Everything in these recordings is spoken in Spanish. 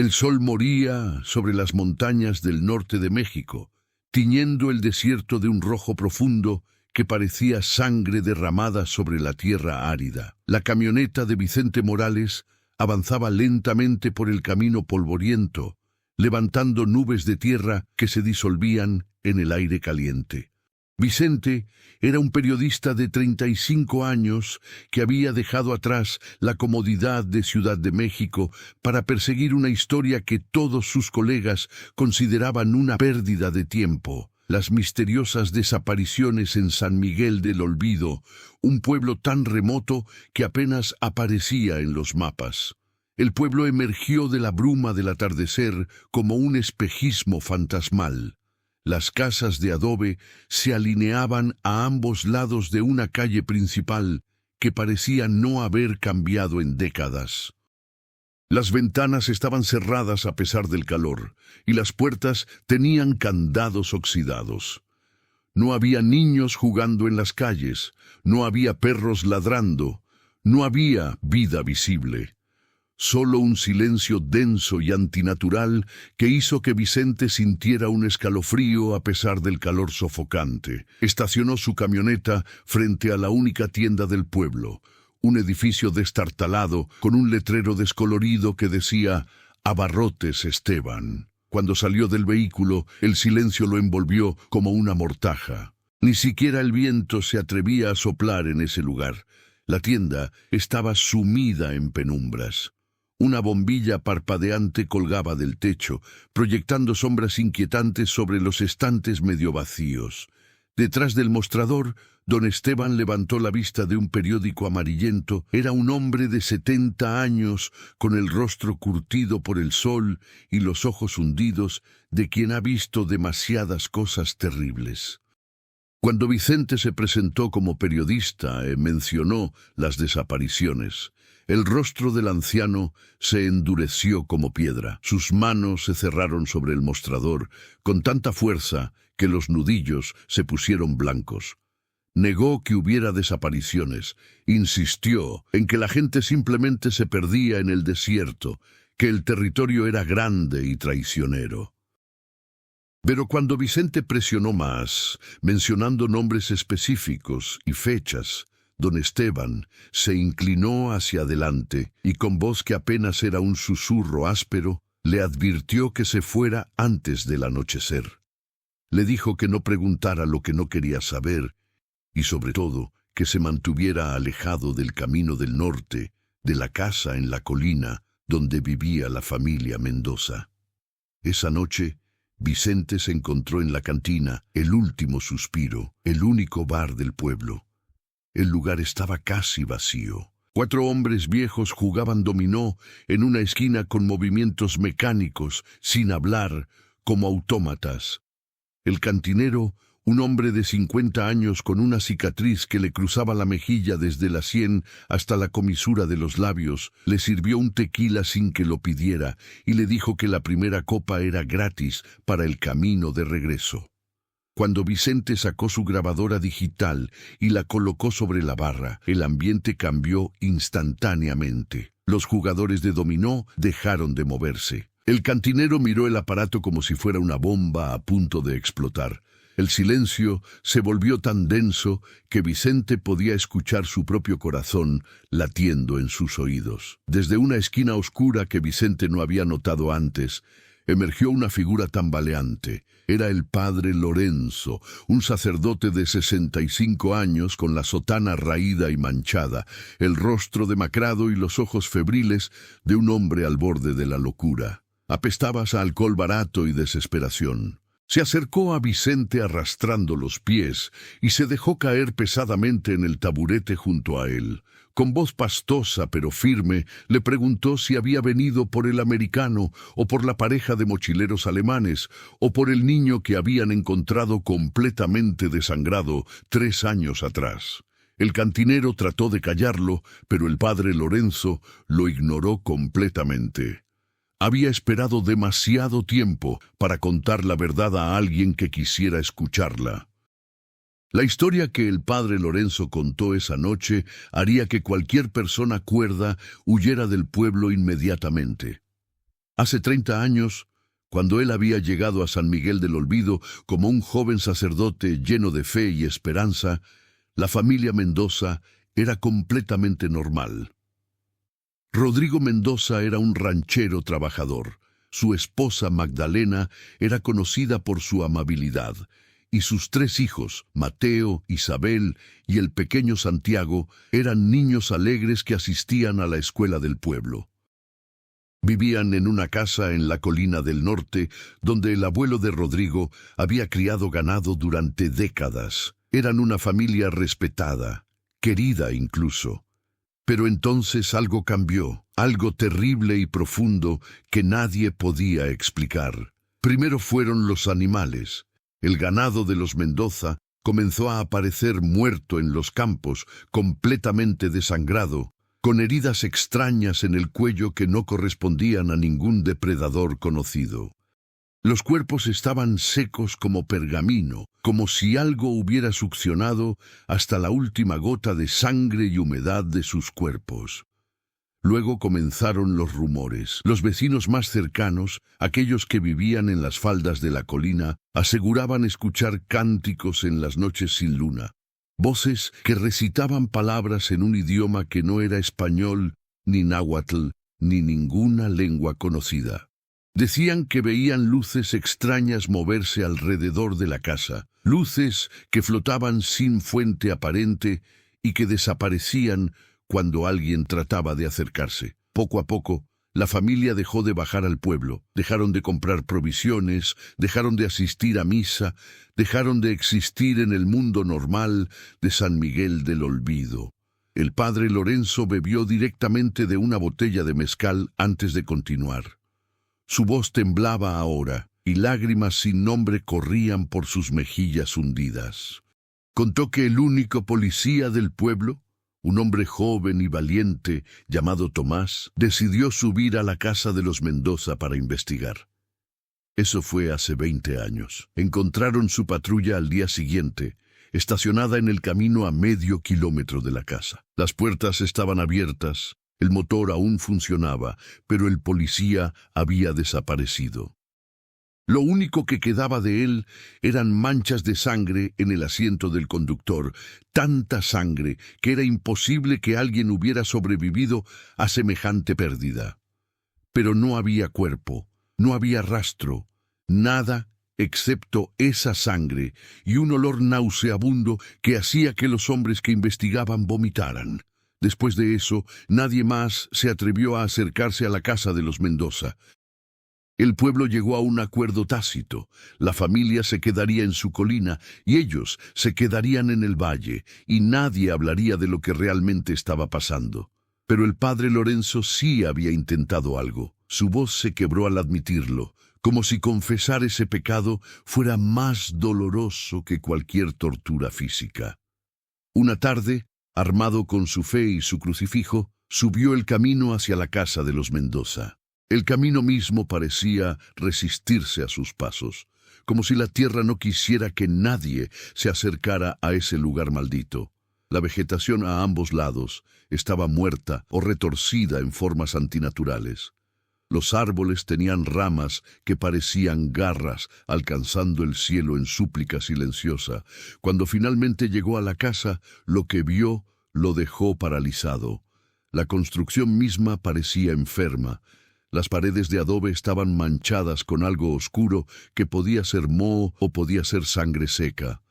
El sol moría sobre las montañas del norte de México, tiñendo el desierto de un rojo profundo que parecía sangre derramada sobre la tierra árida. La camioneta de Vicente Morales avanzaba lentamente por el camino polvoriento, levantando nubes de tierra que se disolvían en el aire caliente. Vicente era un periodista de 35 años que había dejado atrás la comodidad de Ciudad de México para perseguir una historia que todos sus colegas consideraban una pérdida de tiempo: las misteriosas desapariciones en San Miguel del Olvido, un pueblo tan remoto que apenas aparecía en los mapas. El pueblo emergió de la bruma del atardecer como un espejismo fantasmal. Las casas de adobe se alineaban a ambos lados de una calle principal que parecía no haber cambiado en décadas. Las ventanas estaban cerradas a pesar del calor, y las puertas tenían candados oxidados. No había niños jugando en las calles, no había perros ladrando, no había vida visible. Solo un silencio denso y antinatural que hizo que Vicente sintiera un escalofrío a pesar del calor sofocante. Estacionó su camioneta frente a la única tienda del pueblo, un edificio destartalado con un letrero descolorido que decía «Abarrotes Esteban». Cuando salió del vehículo, el silencio lo envolvió como una mortaja. Ni siquiera el viento se atrevía a soplar en ese lugar. La tienda estaba sumida en penumbras. Una bombilla parpadeante colgaba del techo, proyectando sombras inquietantes sobre los estantes medio vacíos. Detrás del mostrador, don Esteban levantó la vista de un periódico amarillento. Era un hombre de 70 años, con el rostro curtido por el sol y los ojos hundidos, de quien ha visto demasiadas cosas terribles. Cuando Vicente se presentó como periodista mencionó las desapariciones, el rostro del anciano se endureció como piedra. Sus manos se cerraron sobre el mostrador con tanta fuerza que los nudillos se pusieron blancos. Negó que hubiera desapariciones, insistió en que la gente simplemente se perdía en el desierto, que el territorio era grande y traicionero. Pero cuando Vicente presionó más, mencionando nombres específicos y fechas, don Esteban se inclinó hacia adelante y con voz que apenas era un susurro áspero, le advirtió que se fuera antes del anochecer. Le dijo que no preguntara lo que no quería saber y, sobre todo, que se mantuviera alejado del camino del norte, de la casa en la colina donde vivía la familia Mendoza. Esa noche, Vicente se encontró en la cantina, el último suspiro, el único bar del pueblo. El lugar estaba casi vacío. 4 hombres viejos jugaban dominó en una esquina con movimientos mecánicos, sin hablar, como autómatas. El cantinero, un hombre de 50 años con una cicatriz que le cruzaba la mejilla desde la sien hasta la comisura de los labios, le sirvió un tequila sin que lo pidiera y le dijo que la primera copa era gratis para el camino de regreso. Cuando Vicente sacó su grabadora digital y la colocó sobre la barra, el ambiente cambió instantáneamente. Los jugadores de dominó dejaron de moverse. El cantinero miró el aparato como si fuera una bomba a punto de explotar. El silencio se volvió tan denso que Vicente podía escuchar su propio corazón latiendo en sus oídos. Desde una esquina oscura que Vicente no había notado antes, emergió una figura tambaleante. Era el padre Lorenzo, un sacerdote de 65 años con la sotana raída y manchada, el rostro demacrado y los ojos febriles de un hombre al borde de la locura. Apestaba a alcohol barato y desesperación. Se acercó a Vicente arrastrando los pies y se dejó caer pesadamente en el taburete junto a él. Con voz pastosa pero firme, le preguntó si había venido por el americano o por la pareja de mochileros alemanes o por el niño que habían encontrado completamente desangrado 3 años atrás. El cantinero trató de callarlo, pero el padre Lorenzo lo ignoró completamente. Había esperado demasiado tiempo para contar la verdad a alguien que quisiera escucharla. La historia que el padre Lorenzo contó esa noche haría que cualquier persona cuerda huyera del pueblo inmediatamente. Hace 30 años, cuando él había llegado a San Miguel del Olvido como un joven sacerdote lleno de fe y esperanza, la familia Mendoza era completamente normal. Rodrigo Mendoza era un ranchero trabajador. Su esposa Magdalena era conocida por su amabilidad, y sus 3 hijos, Mateo, Isabel y el pequeño Santiago, eran niños alegres que asistían a la escuela del pueblo. Vivían en una casa en la colina del norte, donde el abuelo de Rodrigo había criado ganado durante décadas. Eran una familia respetada, querida incluso. Pero entonces algo cambió, algo terrible y profundo que nadie podía explicar. Primero fueron los animales. El ganado de los Mendoza comenzó a aparecer muerto en los campos, completamente desangrado, con heridas extrañas en el cuello que no correspondían a ningún depredador conocido. Los cuerpos estaban secos como pergamino, como si algo hubiera succionado hasta la última gota de sangre y humedad de sus cuerpos. Luego comenzaron los rumores. Los vecinos más cercanos, aquellos que vivían en las faldas de la colina, aseguraban escuchar cánticos en las noches sin luna. Voces que recitaban palabras en un idioma que no era español, ni náhuatl, ni ninguna lengua conocida. Decían que veían luces extrañas moverse alrededor de la casa, luces que flotaban sin fuente aparente y que desaparecían cuando alguien trataba de acercarse. Poco a poco, la familia dejó de bajar al pueblo, dejaron de comprar provisiones, dejaron de asistir a misa, dejaron de existir en el mundo normal de San Miguel del Olvido. El padre Lorenzo bebió directamente de una botella de mezcal antes de continuar. Su voz temblaba ahora, y lágrimas sin nombre corrían por sus mejillas hundidas. Contó que el único policía del pueblo, un hombre joven y valiente llamado Tomás, decidió subir a la casa de los Mendoza para investigar. Eso fue hace 20 años. Encontraron su patrulla al día siguiente, estacionada en el camino a medio kilómetro de la casa. Las puertas estaban abiertas, el motor aún funcionaba, pero el policía había desaparecido. Lo único que quedaba de él eran manchas de sangre en el asiento del conductor, tanta sangre que era imposible que alguien hubiera sobrevivido a semejante pérdida. Pero no había cuerpo, no había rastro, nada excepto esa sangre y un olor nauseabundo que hacía que los hombres que investigaban vomitaran. Después de eso, nadie más se atrevió a acercarse a la casa de los Mendoza. El pueblo llegó a un acuerdo tácito. La familia se quedaría en su colina y ellos se quedarían en el valle, y nadie hablaría de lo que realmente estaba pasando. Pero el padre Lorenzo sí había intentado algo. Su voz se quebró al admitirlo, como si confesar ese pecado fuera más doloroso que cualquier tortura física. Una tarde, armado con su fe y su crucifijo, subió el camino hacia la casa de los Mendoza. El camino mismo parecía resistirse a sus pasos, como si la tierra no quisiera que nadie se acercara a ese lugar maldito. La vegetación a ambos lados estaba muerta o retorcida en formas antinaturales. Los árboles tenían ramas que parecían garras alcanzando el cielo en súplica silenciosa. Cuando finalmente llegó a la casa, lo que vio lo dejó paralizado. La construcción misma parecía enferma. Las paredes de adobe estaban manchadas con algo oscuro que podía ser moho o podía ser sangre seca.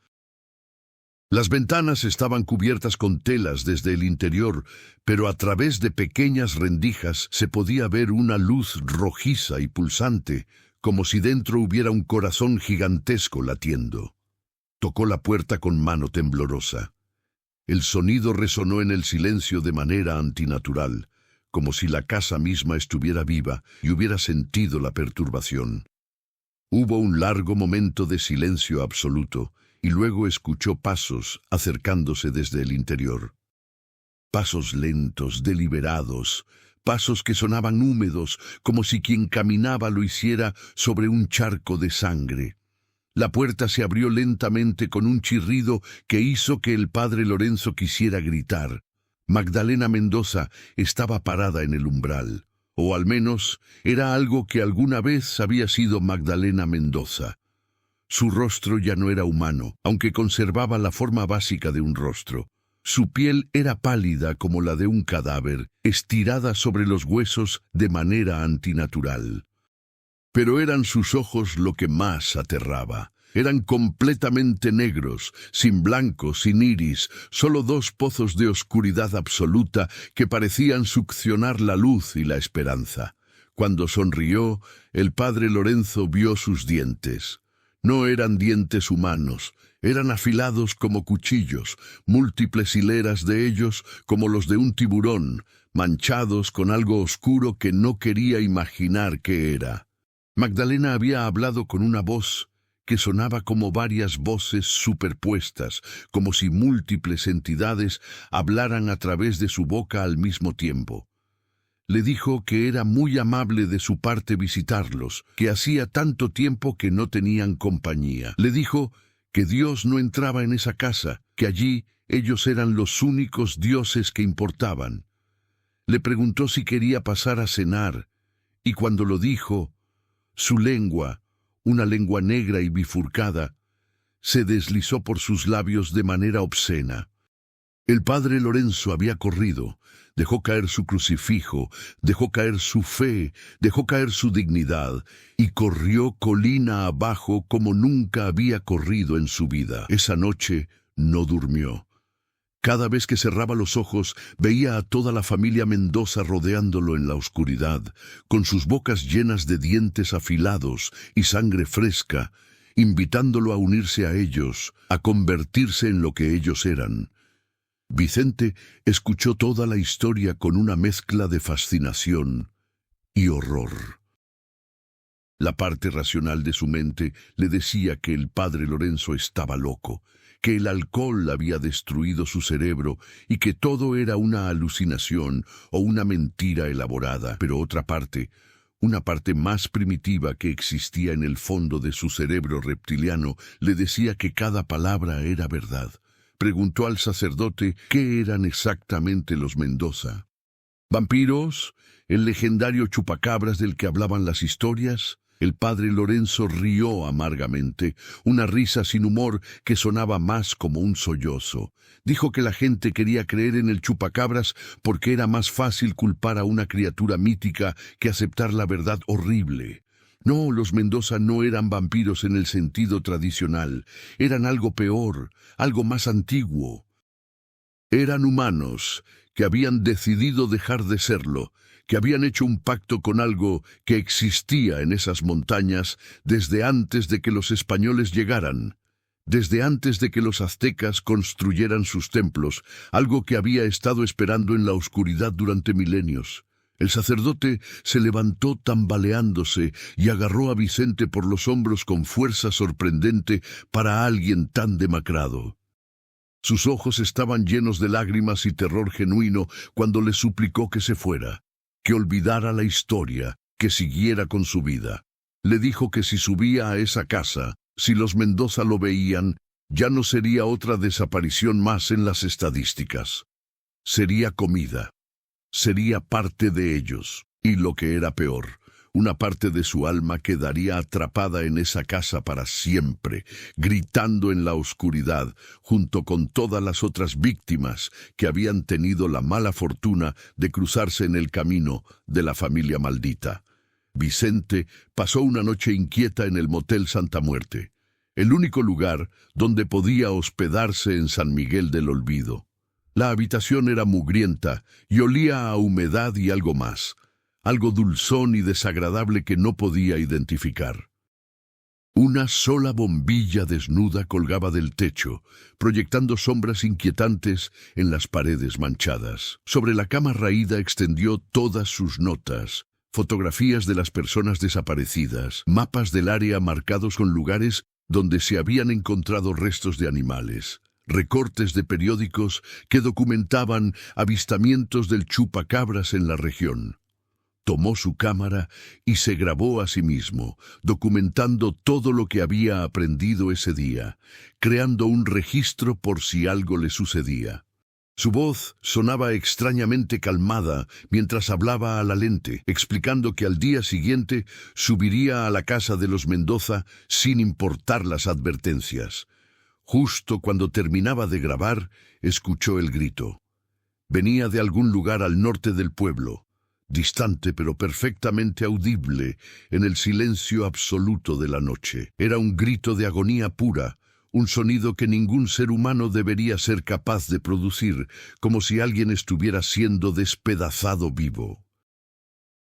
Las ventanas estaban cubiertas con telas desde el interior, pero a través de pequeñas rendijas se podía ver una luz rojiza y pulsante, como si dentro hubiera un corazón gigantesco latiendo. Tocó la puerta con mano temblorosa. El sonido resonó en el silencio de manera antinatural, como si la casa misma estuviera viva y hubiera sentido la perturbación. Hubo un largo momento de silencio absoluto, y luego escuchó pasos acercándose desde el interior. Pasos lentos, deliberados, pasos que sonaban húmedos, como si quien caminaba lo hiciera sobre un charco de sangre. La puerta se abrió lentamente con un chirrido que hizo que el padre Lorenzo quisiera gritar. Magdalena Mendoza estaba parada en el umbral. o al menos era algo que alguna vez había sido Magdalena Mendoza. Su rostro ya no era humano, aunque conservaba la forma básica de un rostro. Su piel era pálida como la de un cadáver, estirada sobre los huesos de manera antinatural. Pero eran sus ojos lo que más aterraba. Eran completamente negros, sin blanco, sin iris, solo dos pozos de oscuridad absoluta que parecían succionar la luz y la esperanza. Cuando sonrió, el padre Lorenzo vio sus dientes. No eran dientes humanos, eran afilados como cuchillos, múltiples hileras de ellos como los de un tiburón, manchados con algo oscuro que no quería imaginar qué era. Magdalena había hablado con una voz que sonaba como varias voces superpuestas, como si múltiples entidades hablaran a través de su boca al mismo tiempo. Le dijo que era muy amable de su parte visitarlos, que hacía tanto tiempo que no tenían compañía. Le dijo que Dios no entraba en esa casa, que allí ellos eran los únicos dioses que importaban. Le preguntó si quería pasar a cenar, y cuando lo dijo, su lengua, una lengua negra y bifurcada, se deslizó por sus labios de manera obscena. El padre Lorenzo había corrido, dejó caer su crucifijo, dejó caer su fe, dejó caer su dignidad, y corrió colina abajo como nunca había corrido en su vida. Esa noche no durmió. Cada vez que cerraba los ojos, veía a toda la familia Mendoza rodeándolo en la oscuridad, con sus bocas llenas de dientes afilados y sangre fresca, invitándolo a unirse a ellos, a convertirse en lo que ellos eran. Vicente escuchó toda la historia con una mezcla de fascinación y horror. La parte racional de su mente le decía que el padre Lorenzo estaba loco, que el alcohol había destruido su cerebro y que todo era una alucinación o una mentira elaborada. Pero otra parte, una parte más primitiva que existía en el fondo de su cerebro reptiliano, le decía que cada palabra era verdad. Preguntó al sacerdote qué eran exactamente los Mendoza. ¿Vampiros? ¿El legendario chupacabras del que hablaban las historias? El padre Lorenzo rió amargamente, una risa sin humor que sonaba más como un sollozo. Dijo que la gente quería creer en el chupacabras porque era más fácil culpar a una criatura mítica que aceptar la verdad horrible. No, los Mendoza no eran vampiros en el sentido tradicional, eran algo peor, algo más antiguo. Eran humanos que habían decidido dejar de serlo, que habían hecho un pacto con algo que existía en esas montañas desde antes de que los españoles llegaran, desde antes de que los aztecas construyeran sus templos, algo que había estado esperando en la oscuridad durante milenios. El sacerdote se levantó tambaleándose y agarró a Vicente por los hombros con fuerza sorprendente para alguien tan demacrado. Sus ojos estaban llenos de lágrimas y terror genuino cuando le suplicó que se fuera, que olvidara la historia, que siguiera con su vida. Le dijo que si subía a esa casa, si los Mendoza lo veían, ya no sería otra desaparición más en las estadísticas. Sería comida. Sería parte de ellos, y lo que era peor, una parte de su alma quedaría atrapada en esa casa para siempre, gritando en la oscuridad, junto con todas las otras víctimas que habían tenido la mala fortuna de cruzarse en el camino de la familia maldita. Vicente pasó una noche inquieta en el Motel Santa Muerte, el único lugar donde podía hospedarse en San Miguel del Olvido. La habitación era mugrienta y olía a humedad y algo más, algo dulzón y desagradable que no podía identificar. Una sola bombilla desnuda colgaba del techo, proyectando sombras inquietantes en las paredes manchadas. Sobre la cama raída extendió todas sus notas, fotografías de las personas desaparecidas, mapas del área marcados con lugares donde se habían encontrado restos de animales, recortes de periódicos que documentaban avistamientos del chupacabras en la región. Tomó su cámara y se grabó a sí mismo, documentando todo lo que había aprendido ese día, creando un registro por si algo le sucedía. Su voz sonaba extrañamente calmada mientras hablaba a la lente, explicando que al día siguiente subiría a la casa de los Mendoza sin importar las advertencias. Justo cuando terminaba de grabar, escuchó el grito. Venía de algún lugar al norte del pueblo, distante pero perfectamente audible en el silencio absoluto de la noche. Era un grito de agonía pura, un sonido que ningún ser humano debería ser capaz de producir, como si alguien estuviera siendo despedazado vivo.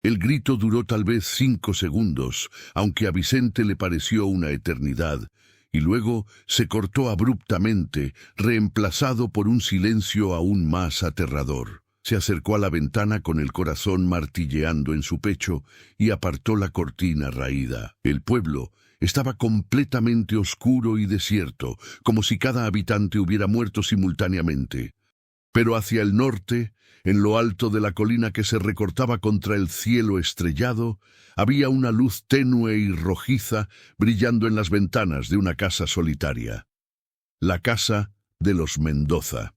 El grito duró tal vez 5 segundos, aunque a Vicente le pareció una eternidad, y luego se cortó abruptamente, reemplazado por un silencio aún más aterrador. Se acercó a la ventana con el corazón martilleando en su pecho y apartó la cortina raída. El pueblo estaba completamente oscuro y desierto, como si cada habitante hubiera muerto simultáneamente. Pero hacia el norte, en lo alto de la colina que se recortaba contra el cielo estrellado, había una luz tenue y rojiza brillando en las ventanas de una casa solitaria. La casa de los Mendoza.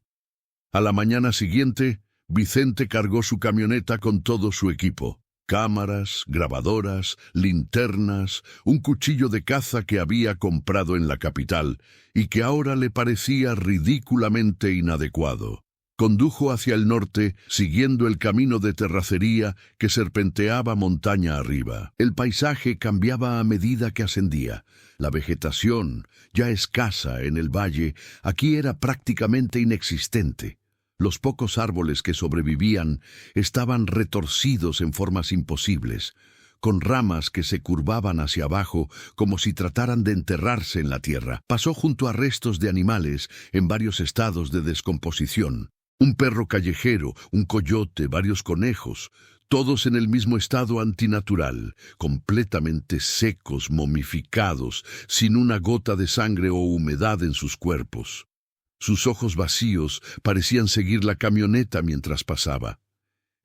A la mañana siguiente, Vicente cargó su camioneta con todo su equipo. Cámaras, grabadoras, linternas, un cuchillo de caza que había comprado en la capital y que ahora le parecía ridículamente inadecuado. Condujo hacia el norte, siguiendo el camino de terracería que serpenteaba montaña arriba. El paisaje cambiaba a medida que ascendía. La vegetación, ya escasa en el valle, aquí era prácticamente inexistente. Los pocos árboles que sobrevivían estaban retorcidos en formas imposibles, con ramas que se curvaban hacia abajo como si trataran de enterrarse en la tierra. Pasó junto a restos de animales en varios estados de descomposición. Un perro callejero, un coyote, varios conejos, todos en el mismo estado antinatural, completamente secos, momificados, sin una gota de sangre o humedad en sus cuerpos. Sus ojos vacíos parecían seguir la camioneta mientras pasaba.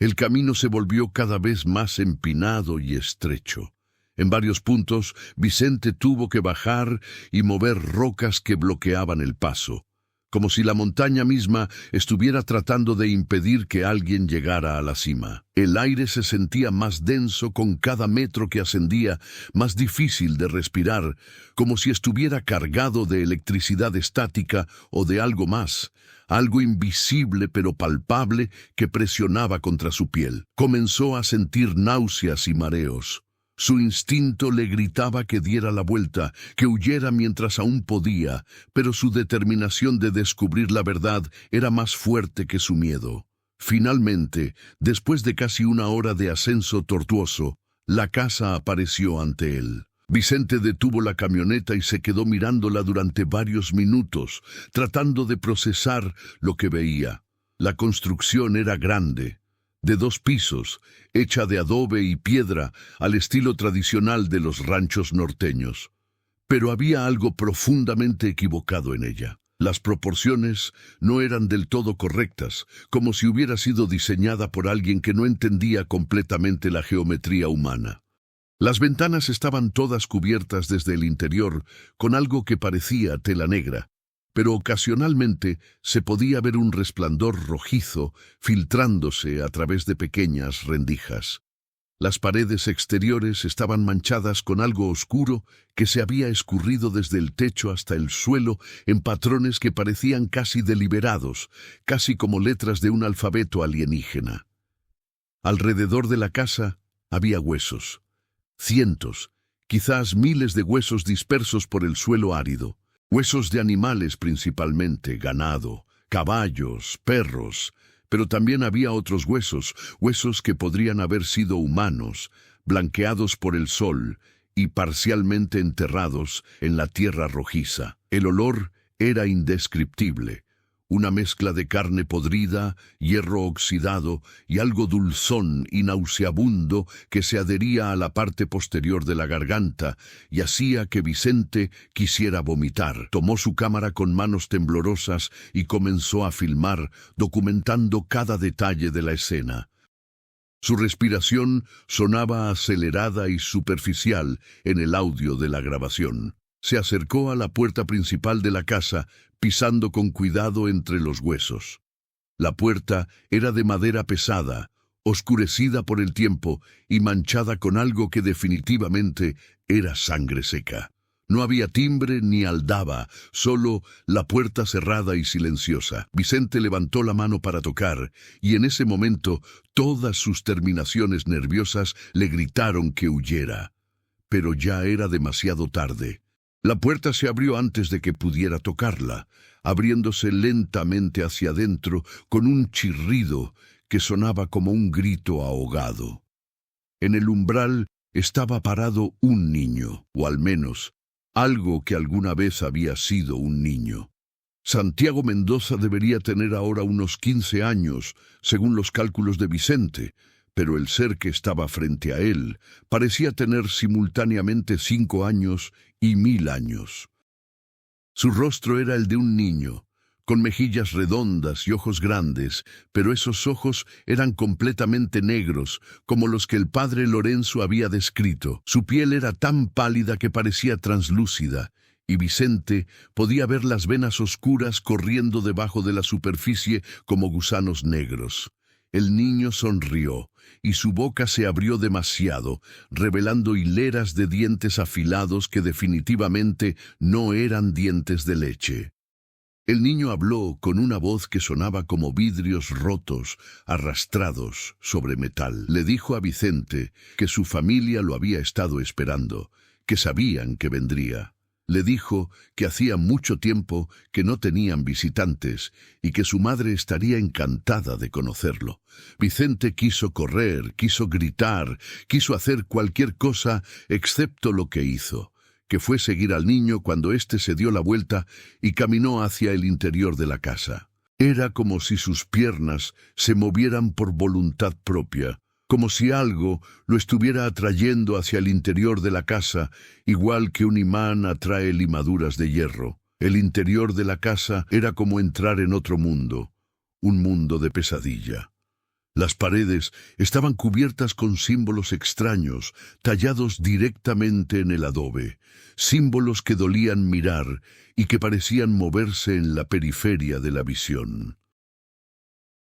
El camino se volvió cada vez más empinado y estrecho. En varios puntos, Vicente tuvo que bajar y mover rocas que bloqueaban el paso, como si la montaña misma estuviera tratando de impedir que alguien llegara a la cima. El aire se sentía más denso con cada metro que ascendía, más difícil de respirar, como si estuviera cargado de electricidad estática o de algo más, algo invisible pero palpable que presionaba contra su piel. Comenzó a sentir náuseas y mareos. Su instinto le gritaba que diera la vuelta, que huyera mientras aún podía, pero su determinación de descubrir la verdad era más fuerte que su miedo. Finalmente, después de casi una hora de ascenso tortuoso, la casa apareció ante él. Vicente detuvo la camioneta y se quedó mirándola durante varios minutos, tratando de procesar lo que veía. La construcción era grande, de 2 pisos, hecha de adobe y piedra al estilo tradicional de los ranchos norteños. Pero había algo profundamente equivocado en ella. Las proporciones no eran del todo correctas, como si hubiera sido diseñada por alguien que no entendía completamente la geometría humana. Las ventanas estaban todas cubiertas desde el interior con algo que parecía tela negra, pero ocasionalmente se podía ver un resplandor rojizo filtrándose a través de pequeñas rendijas. Las paredes exteriores estaban manchadas con algo oscuro que se había escurrido desde el techo hasta el suelo en patrones que parecían casi deliberados, casi como letras de un alfabeto alienígena. Alrededor de la casa había huesos. Cientos, quizás miles de huesos dispersos por el suelo árido. Huesos de animales principalmente, ganado, caballos, perros, pero también había otros huesos, huesos que podrían haber sido humanos, blanqueados por el sol y parcialmente enterrados en la tierra rojiza. El olor era indescriptible. Una mezcla de carne podrida, hierro oxidado y algo dulzón y nauseabundo que se adhería a la parte posterior de la garganta y hacía que Vicente quisiera vomitar. Tomó su cámara con manos temblorosas y comenzó a filmar, documentando cada detalle de la escena. Su respiración sonaba acelerada y superficial en el audio de la grabación. Se acercó a la puerta principal de la casa, pisando con cuidado entre los huesos. La puerta era de madera pesada, oscurecida por el tiempo y manchada con algo que definitivamente era sangre seca. No había timbre ni aldaba, solo la puerta cerrada y silenciosa. Vicente levantó la mano para tocar, y en ese momento todas sus terminaciones nerviosas le gritaron que huyera. Pero ya era demasiado tarde. La puerta se abrió antes de que pudiera tocarla, abriéndose lentamente hacia adentro con un chirrido que sonaba como un grito ahogado. En el umbral estaba parado un niño, o al menos algo que alguna vez había sido un niño. Santiago Mendoza debería tener ahora unos 15 años, según los cálculos de Vicente, pero el ser que estaba frente a él parecía tener simultáneamente 5 años y 1000 años. Su rostro era el de un niño, con mejillas redondas y ojos grandes, pero esos ojos eran completamente negros, como los que el padre Lorenzo había descrito. Su piel era tan pálida que parecía translúcida, y Vicente podía ver las venas oscuras corriendo debajo de la superficie como gusanos negros. El niño sonrió, y su boca se abrió demasiado, revelando hileras de dientes afilados que definitivamente no eran dientes de leche. El niño habló con una voz que sonaba como vidrios rotos, arrastrados sobre metal. Le dijo a Vicente que su familia lo había estado esperando, que sabían que vendría. Le dijo que hacía mucho tiempo que no tenían visitantes y que su madre estaría encantada de conocerlo. Vicente quiso correr, quiso gritar, quiso hacer cualquier cosa excepto lo que hizo, que fue seguir al niño cuando éste se dio la vuelta y caminó hacia el interior de la casa. Era como si sus piernas se movieran por voluntad propia, como si algo lo estuviera atrayendo hacia el interior de la casa, igual que un imán atrae limaduras de hierro. El interior de la casa era como entrar en otro mundo, un mundo de pesadilla. Las paredes estaban cubiertas con símbolos extraños, tallados directamente en el adobe, símbolos que dolían mirar y que parecían moverse en la periferia de la visión.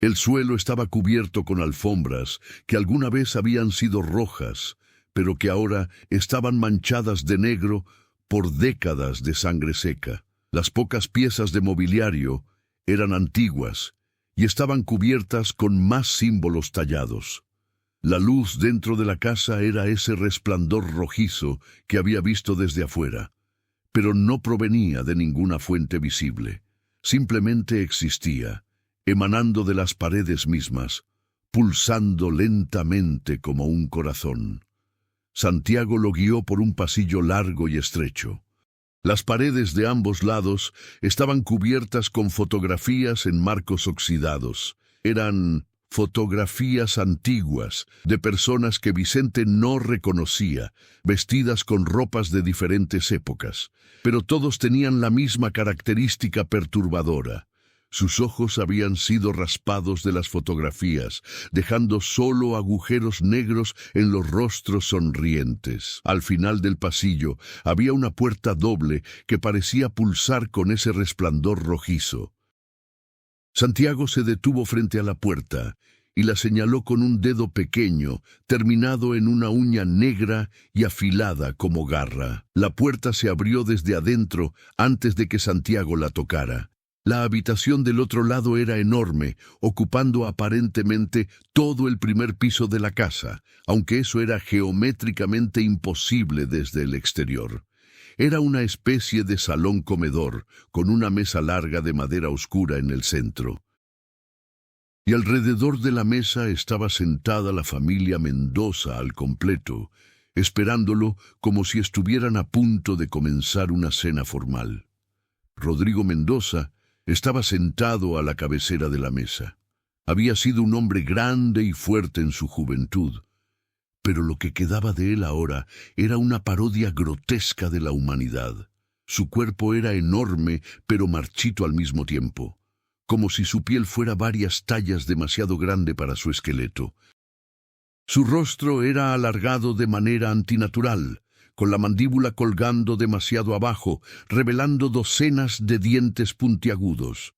El suelo estaba cubierto con alfombras que alguna vez habían sido rojas, pero que ahora estaban manchadas de negro por décadas de sangre seca. Las pocas piezas de mobiliario eran antiguas y estaban cubiertas con más símbolos tallados. La luz dentro de la casa era ese resplandor rojizo que había visto desde afuera, pero no provenía de ninguna fuente visible. Simplemente existía, emanando de las paredes mismas, pulsando lentamente como un corazón. Santiago lo guió por un pasillo largo y estrecho. Las paredes de ambos lados estaban cubiertas con fotografías en marcos oxidados. Eran fotografías antiguas de personas que Vicente no reconocía, vestidas con ropas de diferentes épocas, pero todos tenían la misma característica perturbadora. Sus ojos habían sido raspados de las fotografías, dejando solo agujeros negros en los rostros sonrientes. Al final del pasillo había una puerta doble que parecía pulsar con ese resplandor rojizo. Santiago se detuvo frente a la puerta y la señaló con un dedo pequeño, terminado en una uña negra y afilada como garra. La puerta se abrió desde adentro antes de que Santiago la tocara. La habitación del otro lado era enorme, ocupando aparentemente todo el primer piso de la casa, aunque eso era geométricamente imposible desde el exterior. Era una especie de salón-comedor, con una mesa larga de madera oscura en el centro. Y alrededor de la mesa estaba sentada la familia Mendoza al completo, esperándolo como si estuvieran a punto de comenzar una cena formal. Rodrigo Mendoza estaba sentado a la cabecera de la mesa. Había sido un hombre grande y fuerte en su juventud, pero lo que quedaba de él ahora era una parodia grotesca de la humanidad. Su cuerpo era enorme, pero marchito al mismo tiempo, como si su piel fuera varias tallas demasiado grande para su esqueleto. Su rostro era alargado de manera antinatural, con la mandíbula colgando demasiado abajo, revelando docenas de dientes puntiagudos.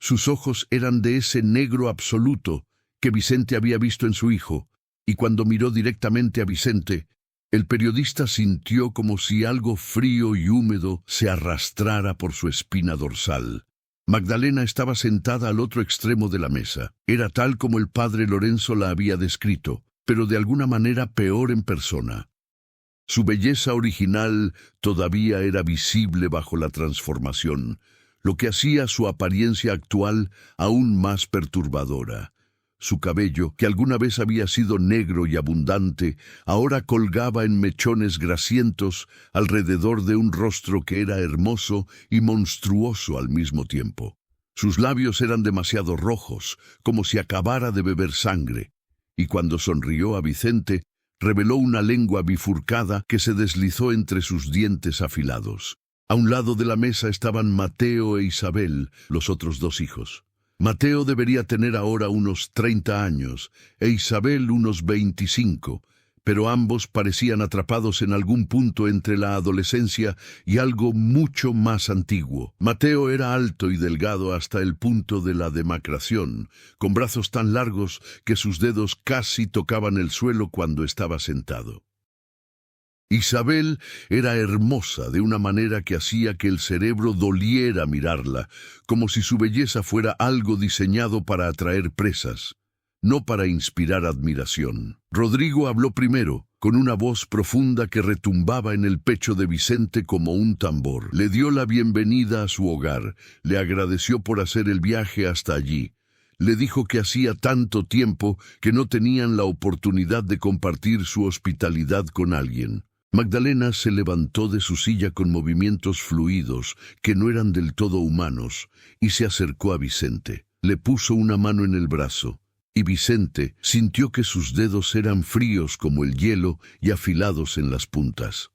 Sus ojos eran de ese negro absoluto que Vicente había visto en su hijo, y cuando miró directamente a Vicente, el periodista sintió como si algo frío y húmedo se arrastrara por su espina dorsal. Magdalena estaba sentada al otro extremo de la mesa. Era tal como el padre Lorenzo la había descrito, pero de alguna manera peor en persona. Su belleza original todavía era visible bajo la transformación, lo que hacía su apariencia actual aún más perturbadora. Su cabello, que alguna vez había sido negro y abundante, ahora colgaba en mechones grasientos alrededor de un rostro que era hermoso y monstruoso al mismo tiempo. Sus labios eran demasiado rojos, como si acabara de beber sangre, y cuando sonrió a Vicente, reveló una lengua bifurcada que se deslizó entre sus dientes afilados. A un lado de la mesa estaban Mateo e Isabel, los otros dos hijos. Mateo debería tener ahora unos 30 años e Isabel unos 25, pero ambos parecían atrapados en algún punto entre la adolescencia y algo mucho más antiguo. Mateo era alto y delgado hasta el punto de la demacración, con brazos tan largos que sus dedos casi tocaban el suelo cuando estaba sentado. Isabel era hermosa de una manera que hacía que el cerebro doliera mirarla, como si su belleza fuera algo diseñado para atraer presas, no para inspirar admiración. Rodrigo habló primero, con una voz profunda que retumbaba en el pecho de Vicente como un tambor. Le dio la bienvenida a su hogar, le agradeció por hacer el viaje hasta allí. Le dijo que hacía tanto tiempo que no tenían la oportunidad de compartir su hospitalidad con alguien. Magdalena se levantó de su silla con movimientos fluidos que no eran del todo humanos y se acercó a Vicente. Le puso una mano en el brazo y Vicente sintió que sus dedos eran fríos como el hielo y afilados en las puntas.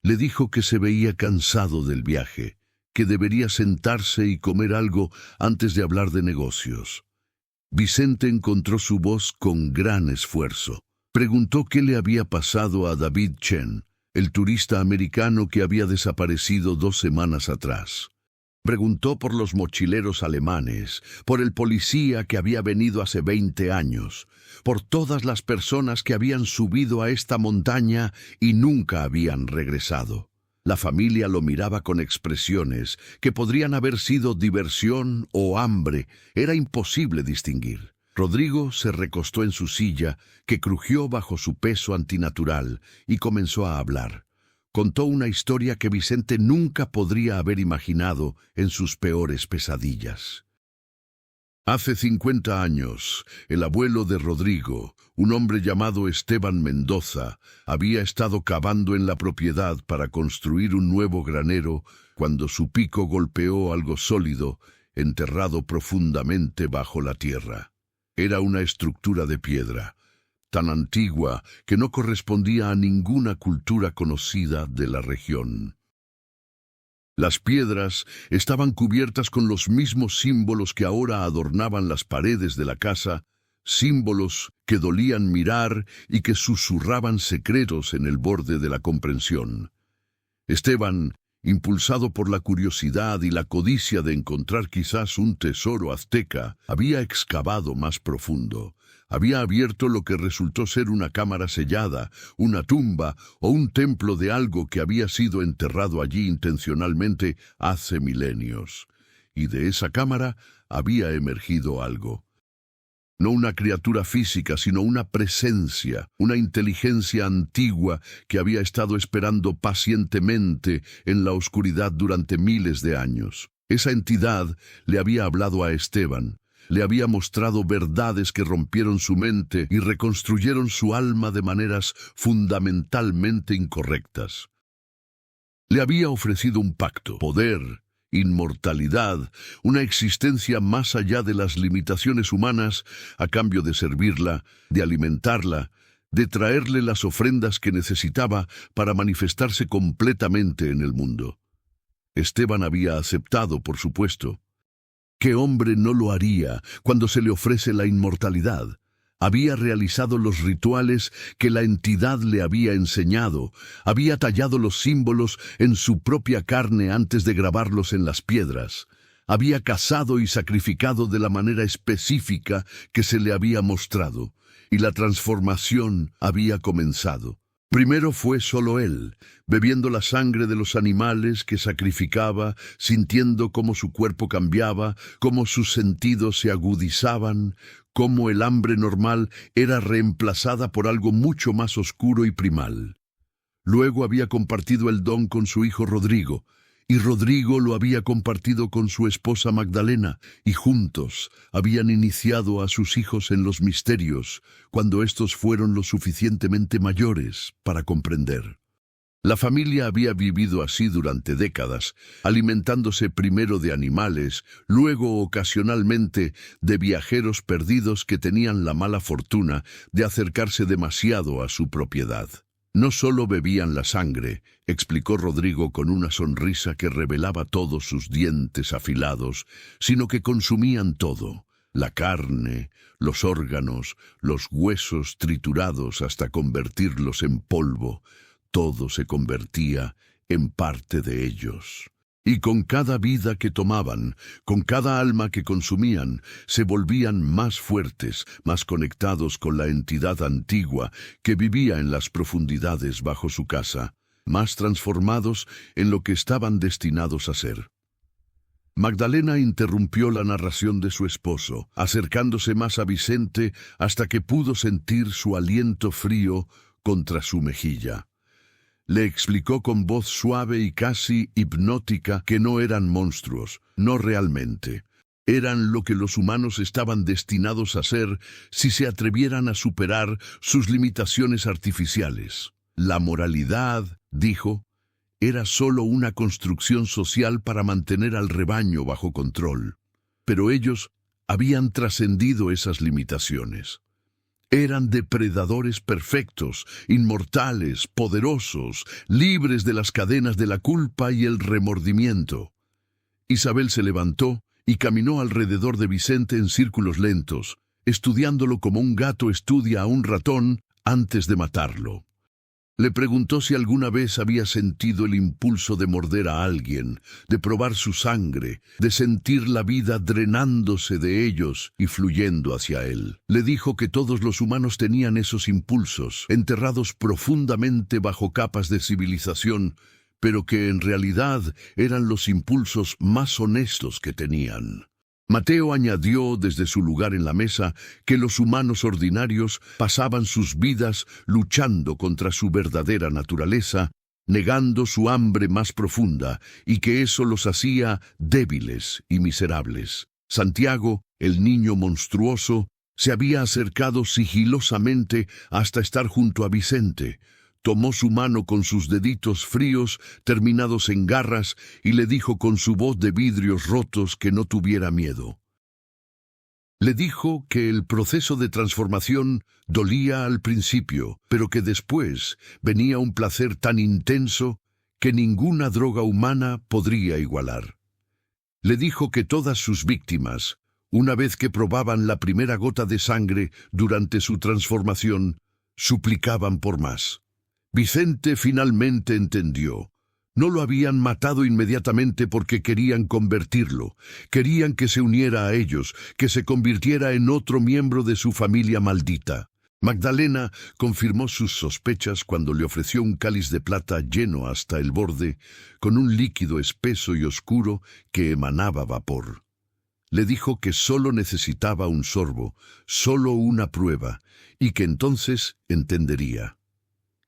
Le dijo que se veía cansado del viaje, que debería sentarse y comer algo antes de hablar de negocios. Vicente encontró su voz con gran esfuerzo. Preguntó qué le había pasado a David Chen, el turista americano que había desaparecido 2 semanas atrás. Preguntó por los mochileros alemanes, por el policía que había venido hace 20 años, por todas las personas que habían subido a esta montaña y nunca habían regresado. La familia lo miraba con expresiones que podrían haber sido diversión o hambre. Era imposible distinguir. Rodrigo se recostó en su silla, que crujió bajo su peso antinatural, y comenzó a hablar. Contó una historia que Vicente nunca podría haber imaginado en sus peores pesadillas. Hace 50 años, el abuelo de Rodrigo, un hombre llamado Esteban Mendoza, había estado cavando en la propiedad para construir un nuevo granero cuando su pico golpeó algo sólido, enterrado profundamente bajo la tierra. Era una estructura de piedra, tan antigua que no correspondía a ninguna cultura conocida de la región. Las piedras estaban cubiertas con los mismos símbolos que ahora adornaban las paredes de la casa, símbolos que dolían mirar y que susurraban secretos en el borde de la comprensión. Esteban, impulsado por la curiosidad y la codicia de encontrar quizás un tesoro azteca, había excavado más profundo. Había abierto lo que resultó ser una cámara sellada, una tumba o un templo de algo que había sido enterrado allí intencionalmente hace milenios. Y de esa cámara había emergido algo. No una criatura física, sino una presencia, una inteligencia antigua que había estado esperando pacientemente en la oscuridad durante miles de años. Esa entidad le había hablado a Esteban, le había mostrado verdades que rompieron su mente y reconstruyeron su alma de maneras fundamentalmente incorrectas. Le había ofrecido un pacto, poder, inmortalidad, una existencia más allá de las limitaciones humanas a cambio de servirla, de alimentarla, de traerle las ofrendas que necesitaba para manifestarse completamente en el mundo. Esteban había aceptado, por supuesto. ¿Qué hombre no lo haría cuando se le ofrece la inmortalidad? Había realizado los rituales que la entidad le había enseñado, había tallado los símbolos en su propia carne antes de grabarlos en las piedras, Había cazado y sacrificado de la manera específica que se le había mostrado, y la transformación había comenzado. Primero fue solo él, bebiendo la sangre de los animales que sacrificaba, sintiendo cómo su cuerpo cambiaba, cómo sus sentidos se agudizaban, cómo el hambre normal era reemplazada por algo mucho más oscuro y primal. Luego había compartido el don con su hijo Rodrigo, y Rodrigo lo había compartido con su esposa Magdalena, y juntos habían iniciado a sus hijos en los misterios, cuando éstos fueron lo suficientemente mayores para comprender. La familia había vivido así durante décadas, alimentándose primero de animales, luego ocasionalmente de viajeros perdidos que tenían la mala fortuna de acercarse demasiado a su propiedad. No solo bebían la sangre, explicó Rodrigo con una sonrisa que revelaba todos sus dientes afilados, sino que consumían todo: la carne, los órganos, los huesos triturados hasta convertirlos en polvo. Todo se convertía en parte de ellos. Y con cada vida que tomaban, con cada alma que consumían, se volvían más fuertes, más conectados con la entidad antigua que vivía en las profundidades bajo su casa, más transformados en lo que estaban destinados a ser. Magdalena interrumpió la narración de su esposo, acercándose más a Vicente hasta que pudo sentir su aliento frío contra su mejilla. Le explicó con voz suave y casi hipnótica que no eran monstruos, no realmente. Eran lo que los humanos estaban destinados a ser si se atrevieran a superar sus limitaciones artificiales. La moralidad, dijo, era solo una construcción social para mantener al rebaño bajo control. Pero ellos habían trascendido esas limitaciones. Eran depredadores perfectos, inmortales, poderosos, libres de las cadenas de la culpa y el remordimiento. Isabel se levantó y caminó alrededor de Vicente en círculos lentos, estudiándolo como un gato estudia a un ratón antes de matarlo. Le preguntó si alguna vez había sentido el impulso de morder a alguien, de probar su sangre, de sentir la vida drenándose de ellos y fluyendo hacia él. Le dijo que todos los humanos tenían esos impulsos, enterrados profundamente bajo capas de civilización, pero que en realidad eran los impulsos más honestos que tenían. Mateo añadió desde su lugar en la mesa que los humanos ordinarios pasaban sus vidas luchando contra su verdadera naturaleza, negando su hambre más profunda, y que eso los hacía débiles y miserables. Santiago, el niño monstruoso, se había acercado sigilosamente hasta estar junto a Vicente. Tomó su mano con sus deditos fríos, terminados en garras, y le dijo con su voz de vidrios rotos que no tuviera miedo. Le dijo que el proceso de transformación dolía al principio, pero que después venía un placer tan intenso que ninguna droga humana podría igualar. Le dijo que todas sus víctimas, una vez que probaban la primera gota de sangre durante su transformación, suplicaban por más. Vicente finalmente entendió. No lo habían matado inmediatamente porque querían convertirlo. Querían que se uniera a ellos, que se convirtiera en otro miembro de su familia maldita. Magdalena confirmó sus sospechas cuando le ofreció un cáliz de plata lleno hasta el borde, con un líquido espeso y oscuro que emanaba vapor. Le dijo que solo necesitaba un sorbo, solo una prueba, y que entonces entendería.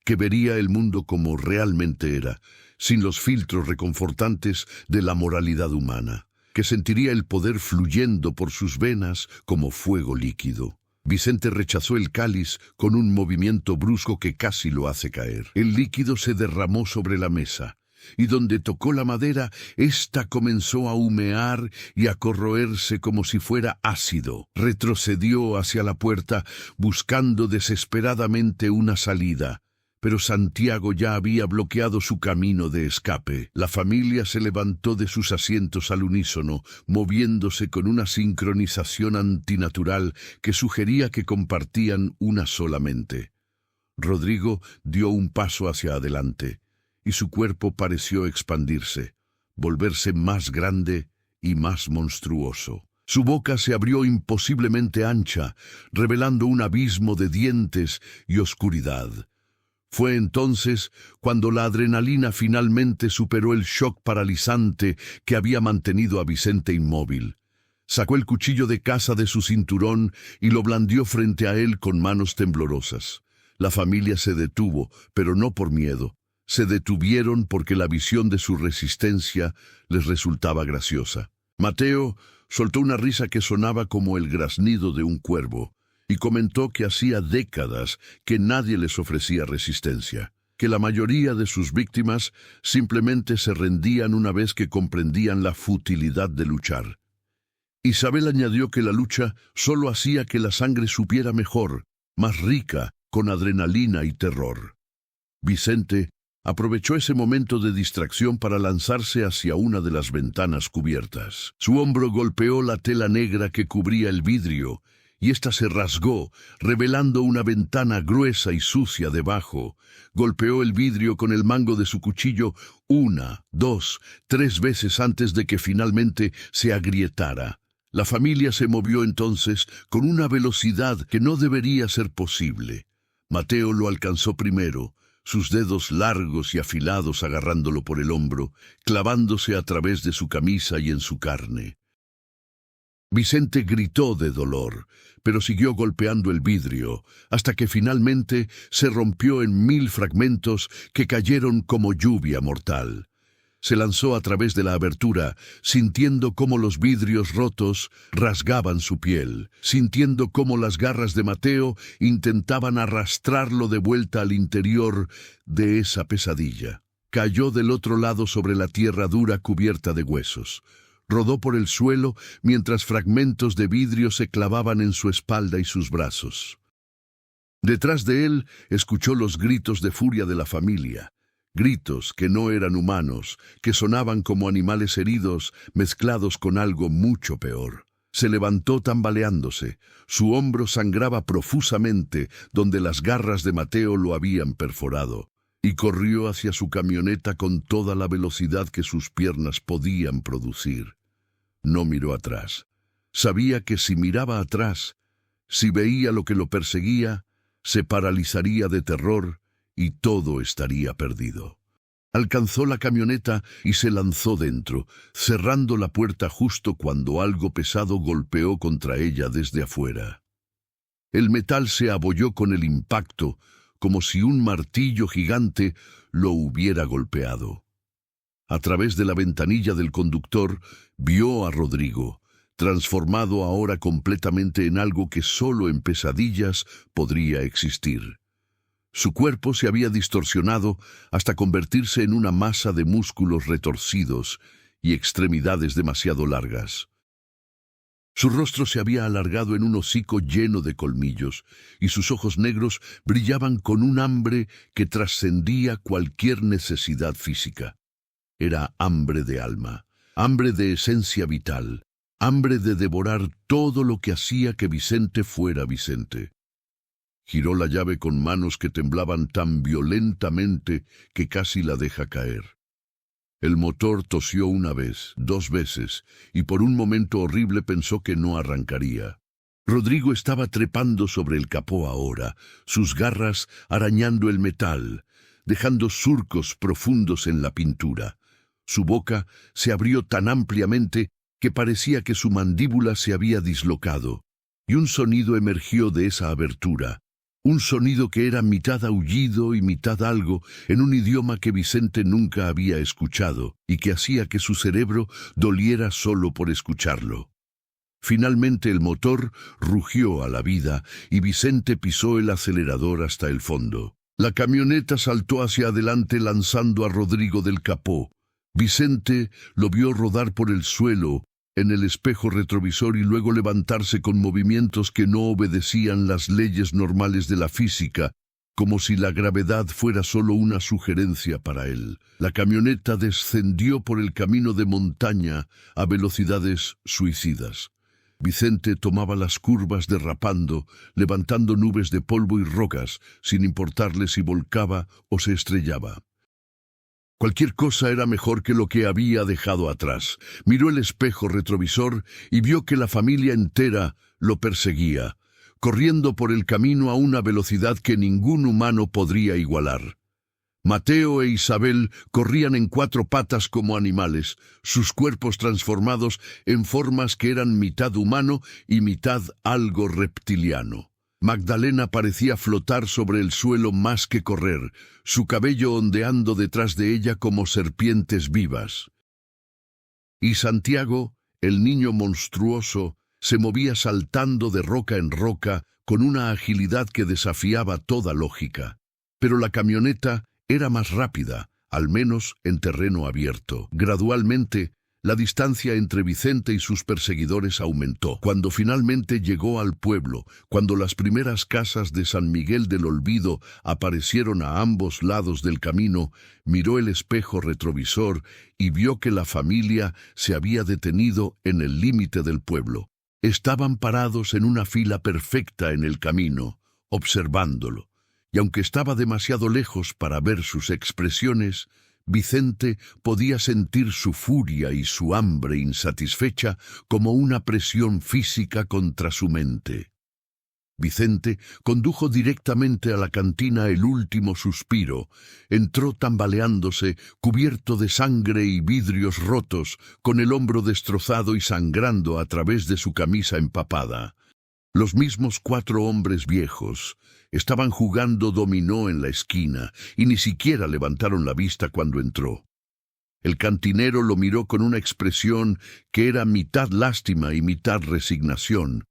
Que vería el mundo como realmente era, sin los filtros reconfortantes de la moralidad humana, que sentiría el poder fluyendo por sus venas como fuego líquido. Vicente rechazó el cáliz con un movimiento brusco que casi lo hace caer. El líquido se derramó sobre la mesa, y donde tocó la madera, ésta comenzó a humear y a corroerse como si fuera ácido. Retrocedió hacia la puerta, buscando desesperadamente una salida. Pero Santiago ya había bloqueado su camino de escape. La familia se levantó de sus asientos al unísono, moviéndose con una sincronización antinatural que sugería que compartían una sola mente. Rodrigo dio un paso hacia adelante, y su cuerpo pareció expandirse, volverse más grande y más monstruoso. Su boca se abrió imposiblemente ancha, revelando un abismo de dientes y oscuridad. Fue entonces cuando la adrenalina finalmente superó el shock paralizante que había mantenido a Vicente inmóvil. Sacó el cuchillo de caza de su cinturón y lo blandió frente a él con manos temblorosas. La familia se detuvo, pero no por miedo. Se detuvieron porque la visión de su resistencia les resultaba graciosa. Mateo soltó una risa que sonaba como el graznido de un cuervo y comentó que hacía décadas que nadie les ofrecía resistencia, que la mayoría de sus víctimas simplemente se rendían una vez que comprendían la futilidad de luchar. Isabel añadió que la lucha solo hacía que la sangre supiera mejor, más rica, con adrenalina y terror. Vicente aprovechó ese momento de distracción para lanzarse hacia una de las ventanas cubiertas. Su hombro golpeó la tela negra que cubría el vidrio, y ésta se rasgó, revelando una ventana gruesa y sucia debajo. Golpeó el vidrio con el mango de su cuchillo 1, 2, 3 veces antes de que finalmente se agrietara. La familia se movió entonces con una velocidad que no debería ser posible. Mateo lo alcanzó primero, sus dedos largos y afilados agarrándolo por el hombro, clavándose a través de su camisa y en su carne. Vicente gritó de dolor, pero siguió golpeando el vidrio, hasta que finalmente se rompió en 1000 fragmentos que cayeron como lluvia mortal. Se lanzó a través de la abertura, sintiendo cómo los vidrios rotos rasgaban su piel, sintiendo cómo las garras de Mateo intentaban arrastrarlo de vuelta al interior de esa pesadilla. Cayó del otro lado sobre la tierra dura cubierta de huesos. Rodó por el suelo mientras fragmentos de vidrio se clavaban en su espalda y sus brazos. Detrás de él escuchó los gritos de furia de la familia. Gritos que no eran humanos, que sonaban como animales heridos mezclados con algo mucho peor. Se levantó tambaleándose. Su hombro sangraba profusamente donde las garras de Mateo lo habían perforado, y corrió hacia su camioneta con toda la velocidad que sus piernas podían producir. No miró atrás. Sabía que si miraba atrás, si veía lo que lo perseguía, se paralizaría de terror y todo estaría perdido. Alcanzó la camioneta y se lanzó dentro, cerrando la puerta justo cuando algo pesado golpeó contra ella desde afuera. El metal se abolló con el impacto, como si un martillo gigante lo hubiera golpeado. A través de la ventanilla del conductor vio a Rodrigo, transformado ahora completamente en algo que solo en pesadillas podría existir. Su cuerpo se había distorsionado hasta convertirse en una masa de músculos retorcidos y extremidades demasiado largas. Su rostro se había alargado en un hocico lleno de colmillos, y sus ojos negros brillaban con un hambre que trascendía cualquier necesidad física. Era hambre de alma, hambre de esencia vital, hambre de devorar todo lo que hacía que Vicente fuera Vicente. Giró la llave con manos que temblaban tan violentamente que casi la deja caer. El motor tosió una vez, 2 veces, y por un momento horrible pensó que no arrancaría. Rodrigo estaba trepando sobre el capó ahora, sus garras arañando el metal, dejando surcos profundos en la pintura. Su boca se abrió tan ampliamente que parecía que su mandíbula se había dislocado, y un sonido emergió de esa abertura. Un sonido que era mitad aullido y mitad algo, en un idioma que Vicente nunca había escuchado, y que hacía que su cerebro doliera solo por escucharlo. Finalmente el motor rugió a la vida y Vicente pisó el acelerador hasta el fondo. La camioneta saltó hacia adelante lanzando a Rodrigo del capó. Vicente lo vio rodar por el suelo, en el espejo retrovisor y luego levantarse con movimientos que no obedecían las leyes normales de la física, como si la gravedad fuera solo una sugerencia para él. La camioneta descendió por el camino de montaña a velocidades suicidas. Vicente tomaba las curvas derrapando, levantando nubes de polvo y rocas, sin importarle si volcaba o se estrellaba. Cualquier cosa era mejor que lo que había dejado atrás. Miró el espejo retrovisor y vio que la familia entera lo perseguía, corriendo por el camino a una velocidad que ningún humano podría igualar. Mateo e Isabel corrían en 4 patas como animales, sus cuerpos transformados en formas que eran mitad humano y mitad algo reptiliano. Magdalena parecía flotar sobre el suelo más que correr, su cabello ondeando detrás de ella como serpientes vivas. Y Santiago, el niño monstruoso, se movía saltando de roca en roca con una agilidad que desafiaba toda lógica. Pero la camioneta era más rápida, al menos en terreno abierto. Gradualmente, la distancia entre Vicente y sus perseguidores aumentó. Cuando finalmente llegó al pueblo, cuando las primeras casas de San Miguel del Olvido aparecieron a ambos lados del camino, miró el espejo retrovisor y vio que la familia se había detenido en el límite del pueblo. Estaban parados en una fila perfecta en el camino, observándolo. Y aunque estaba demasiado lejos para ver sus expresiones, Vicente podía sentir su furia y su hambre insatisfecha como una presión física contra su mente. Vicente condujo directamente a la cantina El Último Suspiro. Entró tambaleándose, cubierto de sangre y vidrios rotos, con el hombro destrozado y sangrando a través de su camisa empapada. Los mismos 4 hombres viejos estaban jugando dominó en la esquina y ni siquiera levantaron la vista cuando entró. El cantinero lo miró con una expresión que era mitad lástima y mitad resignación,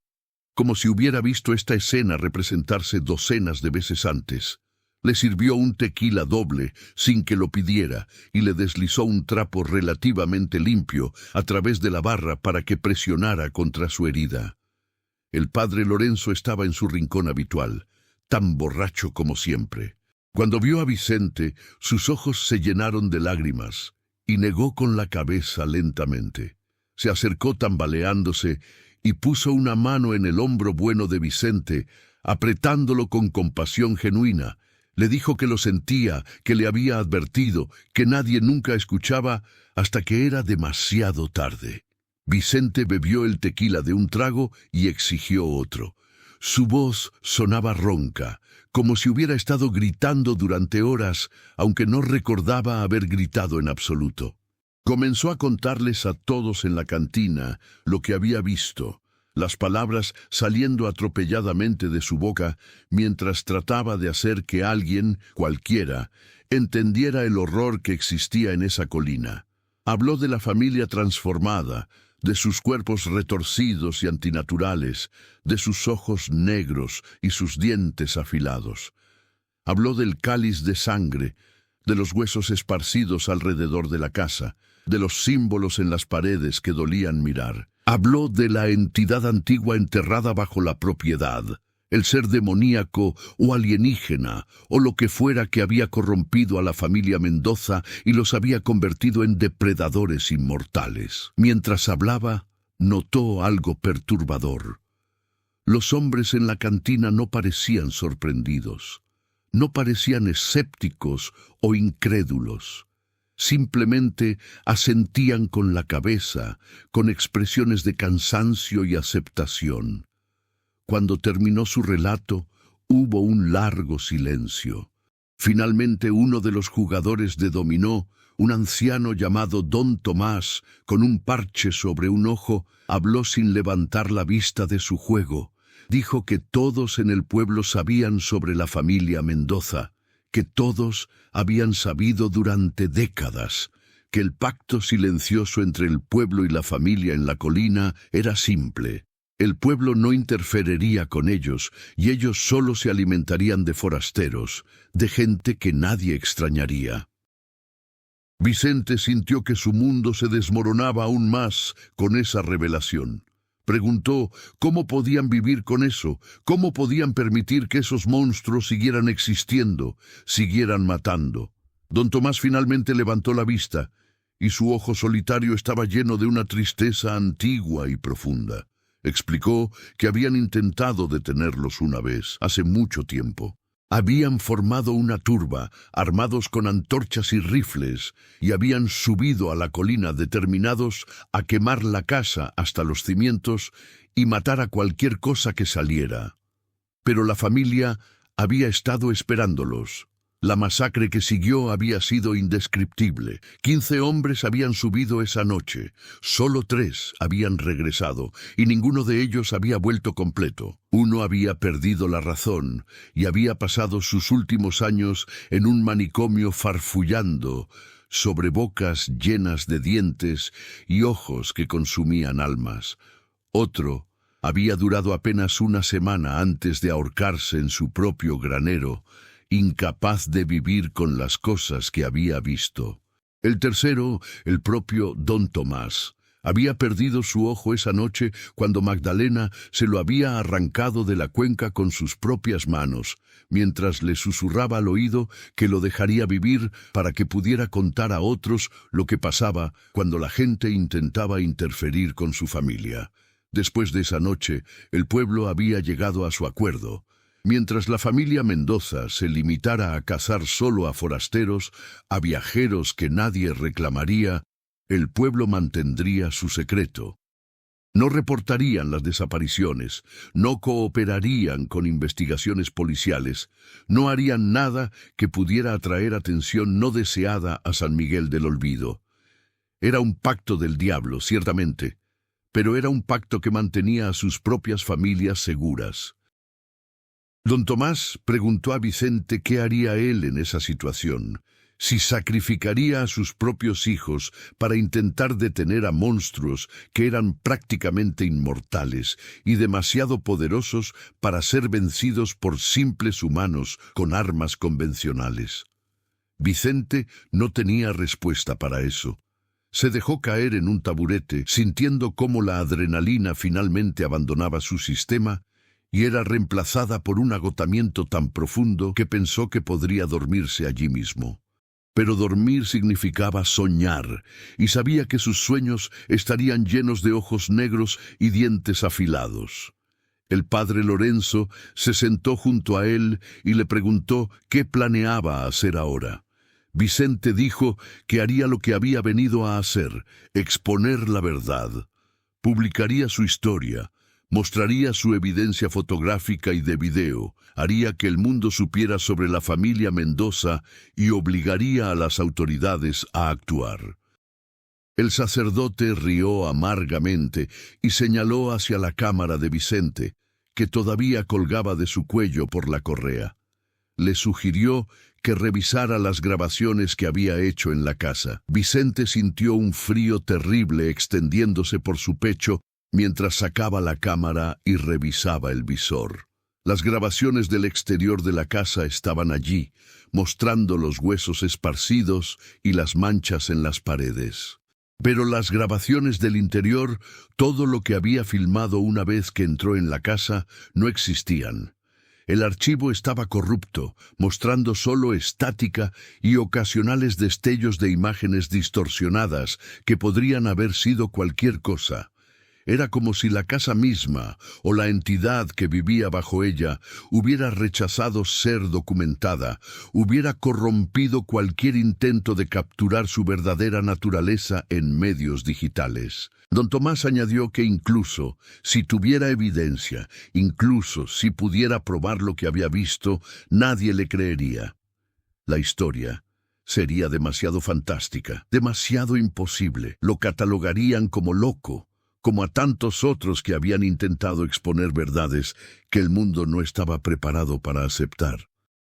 como si hubiera visto esta escena representarse docenas de veces antes. Le sirvió un tequila doble sin que lo pidiera y le deslizó un trapo relativamente limpio a través de la barra para que presionara contra su herida. El padre Lorenzo estaba en su rincón habitual, tan borracho como siempre. Cuando vio a Vicente, sus ojos se llenaron de lágrimas y negó con la cabeza lentamente. Se acercó tambaleándose y puso una mano en el hombro bueno de Vicente, apretándolo con compasión genuina. Le dijo que lo sentía, que le había advertido, que nadie nunca escuchaba hasta que era demasiado tarde. Vicente bebió el tequila de un trago y exigió otro. Su voz sonaba ronca, como si hubiera estado gritando durante horas, aunque no recordaba haber gritado en absoluto. Comenzó a contarles a todos en la cantina lo que había visto, las palabras saliendo atropelladamente de su boca mientras trataba de hacer que alguien, cualquiera, entendiera el horror que existía en esa colina. Habló de la familia transformada, de sus cuerpos retorcidos y antinaturales, de sus ojos negros y sus dientes afilados. Habló del cáliz de sangre, de los huesos esparcidos alrededor de la casa, de los símbolos en las paredes que dolían mirar. Habló de la entidad antigua enterrada bajo la propiedad, el ser demoníaco o alienígena, o lo que fuera que había corrompido a la familia Mendoza y los había convertido en depredadores inmortales. Mientras hablaba, notó algo perturbador. Los hombres en la cantina no parecían sorprendidos, no parecían escépticos o incrédulos. Simplemente asentían con la cabeza, con expresiones de cansancio y aceptación. Cuando terminó su relato, hubo un largo silencio. Finalmente uno de los jugadores de dominó, un anciano llamado Don Tomás, con un parche sobre un ojo, habló sin levantar la vista de su juego. Dijo que todos en el pueblo sabían sobre la familia Mendoza, que todos habían sabido durante décadas, que el pacto silencioso entre el pueblo y la familia en la colina era simple. El pueblo no interferiría con ellos y ellos solo se alimentarían de forasteros, de gente que nadie extrañaría. Vicente sintió que su mundo se desmoronaba aún más con esa revelación. Preguntó cómo podían vivir con eso, cómo podían permitir que esos monstruos siguieran existiendo, siguieran matando. Don Tomás finalmente levantó la vista y su ojo solitario estaba lleno de una tristeza antigua y profunda. Explicó que habían intentado detenerlos una vez, hace mucho tiempo. Habían formado una turba, armados con antorchas y rifles, y habían subido a la colina determinados a quemar la casa hasta los cimientos y matar a cualquier cosa que saliera. Pero la familia había estado esperándolos. La masacre que siguió había sido indescriptible. 15 hombres habían subido esa noche. Solo 3 habían regresado, y ninguno de ellos había vuelto completo. Uno había perdido la razón, y había pasado sus últimos años en un manicomio farfullando, sobre bocas llenas de dientes y ojos que consumían almas. Otro había durado apenas una semana antes de ahorcarse en su propio granero, incapaz de vivir con las cosas que había visto. El tercero, el propio Don Tomás, había perdido su ojo esa noche cuando Magdalena se lo había arrancado de la cuenca con sus propias manos, mientras le susurraba al oído que lo dejaría vivir para que pudiera contar a otros lo que pasaba cuando la gente intentaba interferir con su familia. Después de esa noche, el pueblo había llegado a su acuerdo. Mientras la familia Mendoza se limitara a cazar solo a forasteros, a viajeros que nadie reclamaría, el pueblo mantendría su secreto. No reportarían las desapariciones, no cooperarían con investigaciones policiales, no harían nada que pudiera atraer atención no deseada a San Miguel del Olvido. Era un pacto del diablo, ciertamente, pero era un pacto que mantenía a sus propias familias seguras. Don Tomás preguntó a Vicente qué haría él en esa situación, si sacrificaría a sus propios hijos para intentar detener a monstruos que eran prácticamente inmortales y demasiado poderosos para ser vencidos por simples humanos con armas convencionales. Vicente no tenía respuesta para eso. Se dejó caer en un taburete, sintiendo cómo la adrenalina finalmente abandonaba su sistema y era reemplazada por un agotamiento tan profundo que pensó que podría dormirse allí mismo. Pero dormir significaba soñar, y sabía que sus sueños estarían llenos de ojos negros y dientes afilados. El padre Lorenzo se sentó junto a él y le preguntó qué planeaba hacer ahora. Vicente dijo que haría lo que había venido a hacer, exponer la verdad. Publicaría su historia, mostraría su evidencia fotográfica y de video, haría que el mundo supiera sobre la familia Mendoza y obligaría a las autoridades a actuar. El sacerdote rió amargamente y señaló hacia la cámara de Vicente, que todavía colgaba de su cuello por la correa. Le sugirió que revisara las grabaciones que había hecho en la casa. Vicente sintió un frío terrible extendiéndose por su pecho mientras sacaba la cámara y revisaba el visor. Las grabaciones del exterior de la casa estaban allí, mostrando los huesos esparcidos y las manchas en las paredes. Pero las grabaciones del interior, todo lo que había filmado una vez que entró en la casa, no existían. El archivo estaba corrupto, mostrando solo estática y ocasionales destellos de imágenes distorsionadas que podrían haber sido cualquier cosa. Era como si la casa misma, o la entidad que vivía bajo ella, hubiera rechazado ser documentada, hubiera corrompido cualquier intento de capturar su verdadera naturaleza en medios digitales. Don Tomás añadió que incluso si tuviera evidencia, incluso si pudiera probar lo que había visto, nadie le creería. La historia sería demasiado fantástica, demasiado imposible. Lo catalogarían como loco, como a tantos otros que habían intentado exponer verdades que el mundo no estaba preparado para aceptar.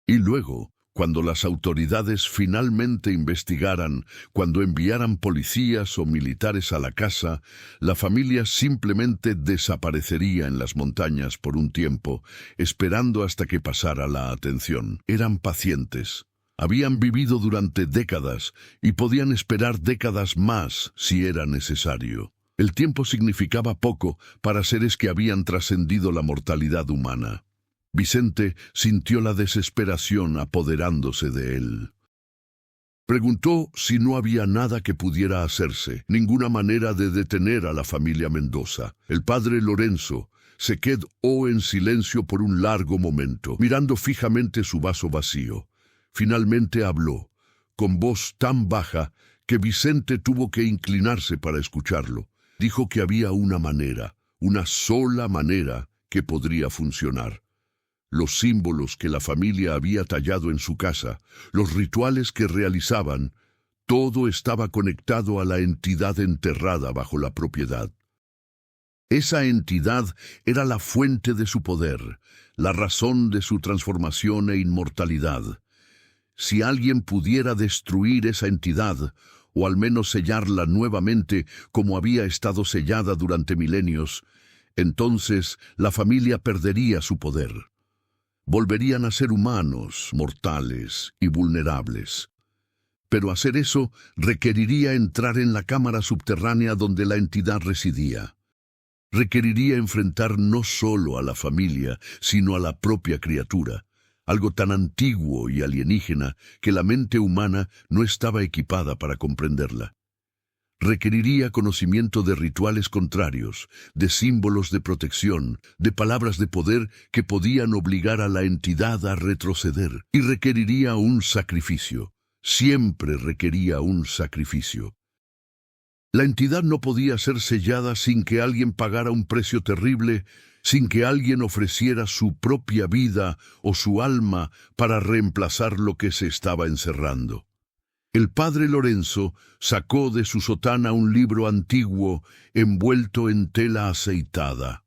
Y luego, cuando las autoridades finalmente investigaran, cuando enviaran policías o militares a la casa, la familia simplemente desaparecería en las montañas por un tiempo, esperando hasta que pasara la atención. Eran pacientes. Habían vivido durante décadas y podían esperar décadas más si era necesario. El tiempo significaba poco para seres que habían trascendido la mortalidad humana. Vicente sintió la desesperación apoderándose de él. Preguntó si no había nada que pudiera hacerse, ninguna manera de detener a la familia Mendoza. El padre Lorenzo se quedó en silencio por un largo momento, mirando fijamente su vaso vacío. Finalmente habló, con voz tan baja que Vicente tuvo que inclinarse para escucharlo. Dijo que había una manera, una sola manera, que podría funcionar. Los símbolos que la familia había tallado en su casa, los rituales que realizaban, todo estaba conectado a la entidad enterrada bajo la propiedad. Esa entidad era la fuente de su poder, la razón de su transformación e inmortalidad. Si alguien pudiera destruir esa entidad, o al menos sellarla nuevamente como había estado sellada durante milenios, entonces la familia perdería su poder. Volverían a ser humanos, mortales y vulnerables. Pero hacer eso requeriría entrar en la cámara subterránea donde la entidad residía. Requeriría enfrentar no solo a la familia, sino a la propia criatura, algo tan antiguo y alienígena que la mente humana no estaba equipada para comprenderla. Requeriría conocimiento de rituales contrarios, de símbolos de protección, de palabras de poder que podían obligar a la entidad a retroceder, y requeriría un sacrificio. Siempre requería un sacrificio. La entidad no podía ser sellada sin que alguien pagara un precio terrible, sin que alguien ofreciera su propia vida o su alma para reemplazar lo que se estaba encerrando. El padre Lorenzo sacó de su sotana un libro antiguo envuelto en tela aceitada.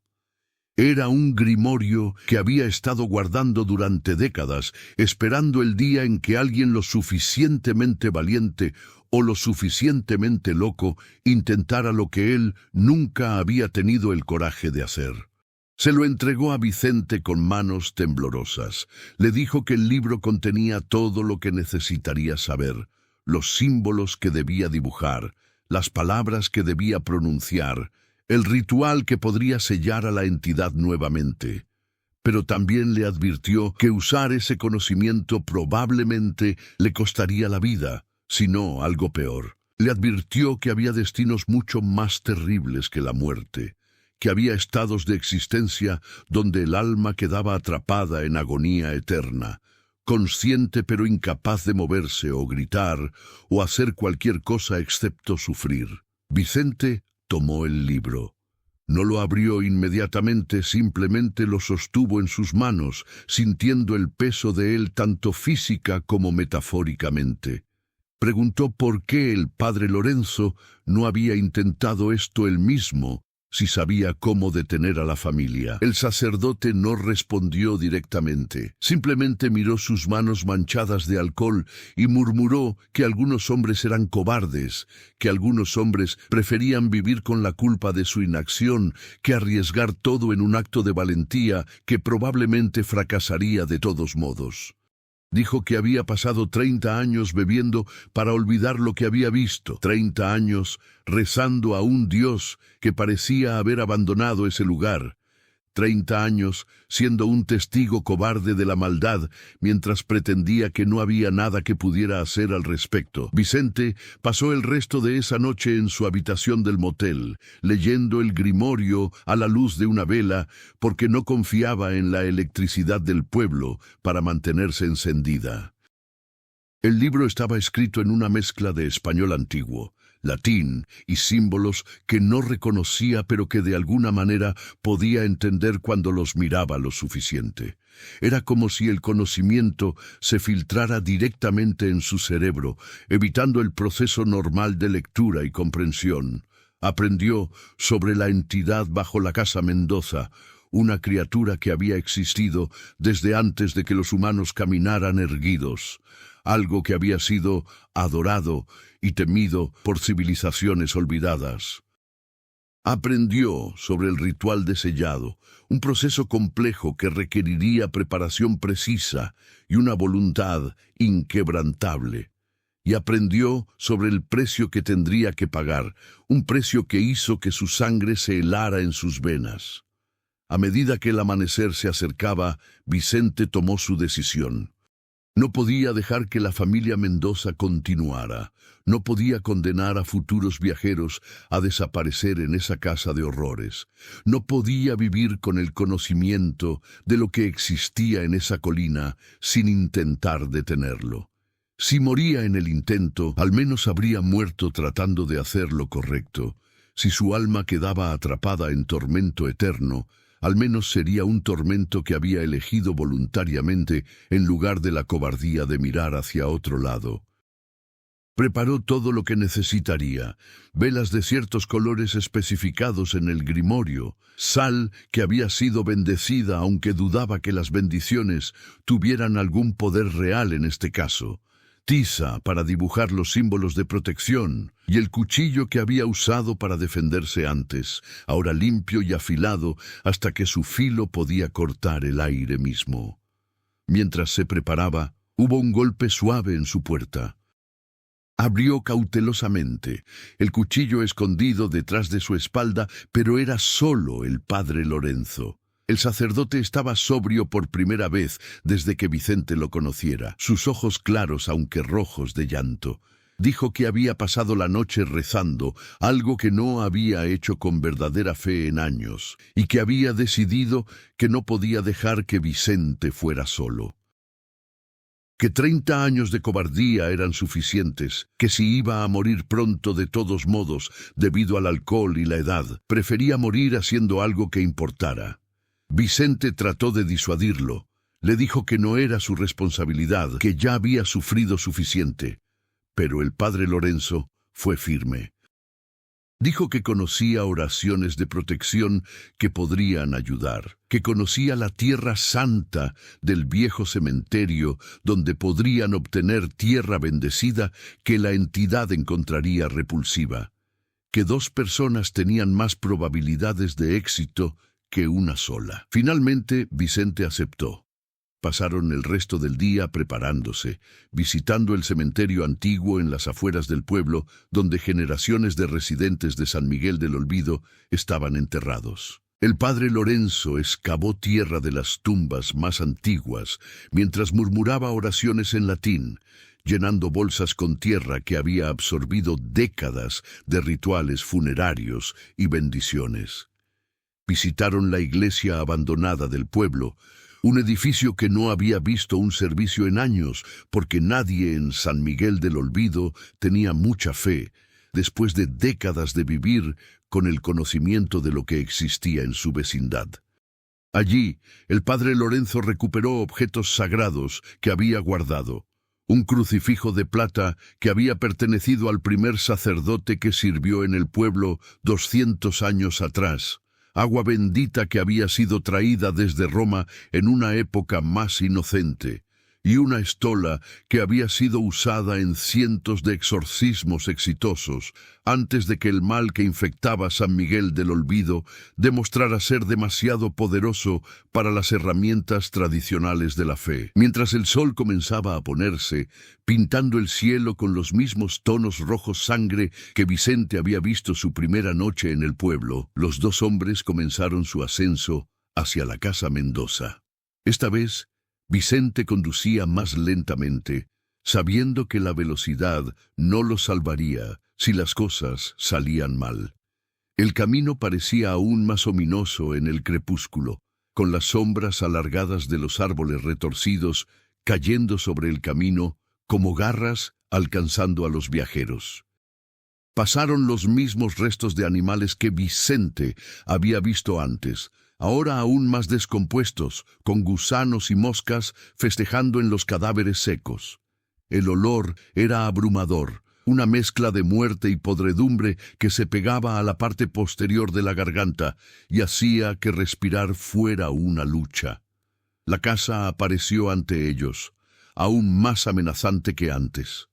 Era un grimorio que había estado guardando durante décadas, esperando el día en que alguien lo suficientemente valiente o lo suficientemente loco intentara lo que él nunca había tenido el coraje de hacer. Se lo entregó a Vicente con manos temblorosas. Le dijo que el libro contenía todo lo que necesitaría saber, los símbolos que debía dibujar, las palabras que debía pronunciar, el ritual que podría sellar a la entidad nuevamente. Pero también le advirtió que usar ese conocimiento probablemente le costaría la vida, si no algo peor. Le advirtió que había destinos mucho más terribles que la muerte, que había estados de existencia donde el alma quedaba atrapada en agonía eterna, consciente pero incapaz de moverse o gritar o hacer cualquier cosa excepto sufrir. Vicente tomó el libro. No lo abrió inmediatamente, simplemente lo sostuvo en sus manos, sintiendo el peso de él tanto física como metafóricamente. Preguntó por qué el padre Lorenzo no había intentado esto él mismo, si sabía cómo detener a la familia. El sacerdote no respondió directamente. Simplemente miró sus manos manchadas de alcohol y murmuró que algunos hombres eran cobardes, que algunos hombres preferían vivir con la culpa de su inacción que arriesgar todo en un acto de valentía que probablemente fracasaría de todos modos. Dijo que había pasado 30 años bebiendo para olvidar lo que había visto, 30 años rezando a un Dios que parecía haber abandonado ese lugar, 30 años siendo un testigo cobarde de la maldad mientras pretendía que no había nada que pudiera hacer al respecto. Vicente pasó el resto de esa noche en su habitación del motel, leyendo el grimorio a la luz de una vela porque no confiaba en la electricidad del pueblo para mantenerse encendida. El libro estaba escrito en una mezcla de español antiguo, latín y símbolos que no reconocía pero que de alguna manera podía entender cuando los miraba lo suficiente. Era como si el conocimiento se filtrara directamente en su cerebro, evitando el proceso normal de lectura y comprensión. Aprendió sobre la entidad bajo la casa Mendoza, una criatura que había existido desde antes de que los humanos caminaran erguidos, algo que había sido adorado y temido por civilizaciones olvidadas. Aprendió sobre el ritual de sellado, un proceso complejo que requeriría preparación precisa y una voluntad inquebrantable. Y aprendió sobre el precio que tendría que pagar, un precio que hizo que su sangre se helara en sus venas. A medida que el amanecer se acercaba, Vicente tomó su decisión. No podía dejar que la familia Mendoza continuara. No podía condenar a futuros viajeros a desaparecer en esa casa de horrores. No podía vivir con el conocimiento de lo que existía en esa colina sin intentar detenerlo. Si moría en el intento, al menos habría muerto tratando de hacer lo correcto. Si su alma quedaba atrapada en tormento eterno, al menos sería un tormento que había elegido voluntariamente en lugar de la cobardía de mirar hacia otro lado. Preparó todo lo que necesitaría: velas de ciertos colores especificados en el grimorio, sal que había sido bendecida aunque dudaba que las bendiciones tuvieran algún poder real en este caso, tiza para dibujar los símbolos de protección, y el cuchillo que había usado para defenderse antes, ahora limpio y afilado hasta que su filo podía cortar el aire mismo. Mientras se preparaba, hubo un golpe suave en su puerta. Abrió cautelosamente, el cuchillo escondido detrás de su espalda, pero era solo el padre Lorenzo. El sacerdote estaba sobrio por primera vez desde que Vicente lo conociera, sus ojos claros aunque rojos de llanto. Dijo que había pasado la noche rezando, algo que no había hecho con verdadera fe en años, y que había decidido que no podía dejar que Vicente fuera solo. Que 30 años de cobardía eran suficientes, que si iba a morir pronto de todos modos debido al alcohol y la edad, prefería morir haciendo algo que importara. Vicente trató de disuadirlo. Le dijo que no era su responsabilidad, que ya había sufrido suficiente. Pero el padre Lorenzo fue firme. Dijo que conocía oraciones de protección que podrían ayudar, que conocía la tierra santa del viejo cementerio donde podrían obtener tierra bendecida que la entidad encontraría repulsiva, que 2 personas tenían más probabilidades de éxito que una sola. Finalmente, Vicente aceptó. Pasaron el resto del día preparándose, visitando el cementerio antiguo en las afueras del pueblo, donde generaciones de residentes de San Miguel del Olvido estaban enterrados. El padre Lorenzo excavó tierra de las tumbas más antiguas, mientras murmuraba oraciones en latín, llenando bolsas con tierra que había absorbido décadas de rituales funerarios y bendiciones. Visitaron la iglesia abandonada del pueblo, un edificio que no había visto un servicio en años, porque nadie en San Miguel del Olvido tenía mucha fe, después de décadas de vivir con el conocimiento de lo que existía en su vecindad. Allí, el padre Lorenzo recuperó objetos sagrados que había guardado. Un crucifijo de plata que había pertenecido al primer sacerdote que sirvió en el pueblo 200 años atrás. Agua bendita que había sido traída desde Roma en una época más inocente, y una estola que había sido usada en cientos de exorcismos exitosos antes de que el mal que infectaba San Miguel del Olvido demostrara ser demasiado poderoso para las herramientas tradicionales de la fe. Mientras el sol comenzaba a ponerse, pintando el cielo con los mismos tonos rojos sangre que Vicente había visto su primera noche en el pueblo, los 2 hombres comenzaron su ascenso hacia la casa Mendoza. Esta vez, Vicente conducía más lentamente, sabiendo que la velocidad no lo salvaría si las cosas salían mal. El camino parecía aún más ominoso en el crepúsculo, con las sombras alargadas de los árboles retorcidos cayendo sobre el camino como garras alcanzando a los viajeros. Pasaron los mismos restos de animales que Vicente había visto antes, ahora aún más descompuestos, con gusanos y moscas festejando en los cadáveres secos. El olor era abrumador, una mezcla de muerte y podredumbre que se pegaba a la parte posterior de la garganta y hacía que respirar fuera una lucha. La casa apareció ante ellos, aún más amenazante que antes.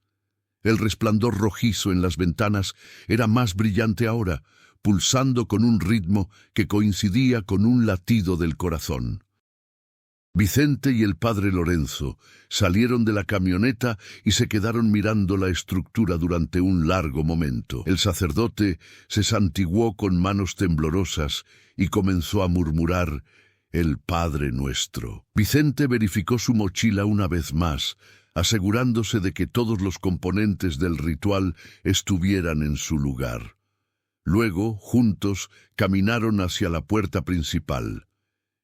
El resplandor rojizo en las ventanas era más brillante ahora, pulsando con un ritmo que coincidía con un latido del corazón. Vicente y el padre Lorenzo salieron de la camioneta y se quedaron mirando la estructura durante un largo momento. El sacerdote se santiguó con manos temblorosas y comenzó a murmurar: el Padre Nuestro. Vicente verificó su mochila una vez más, asegurándose de que todos los componentes del ritual estuvieran en su lugar. Luego, juntos, caminaron hacia la puerta principal.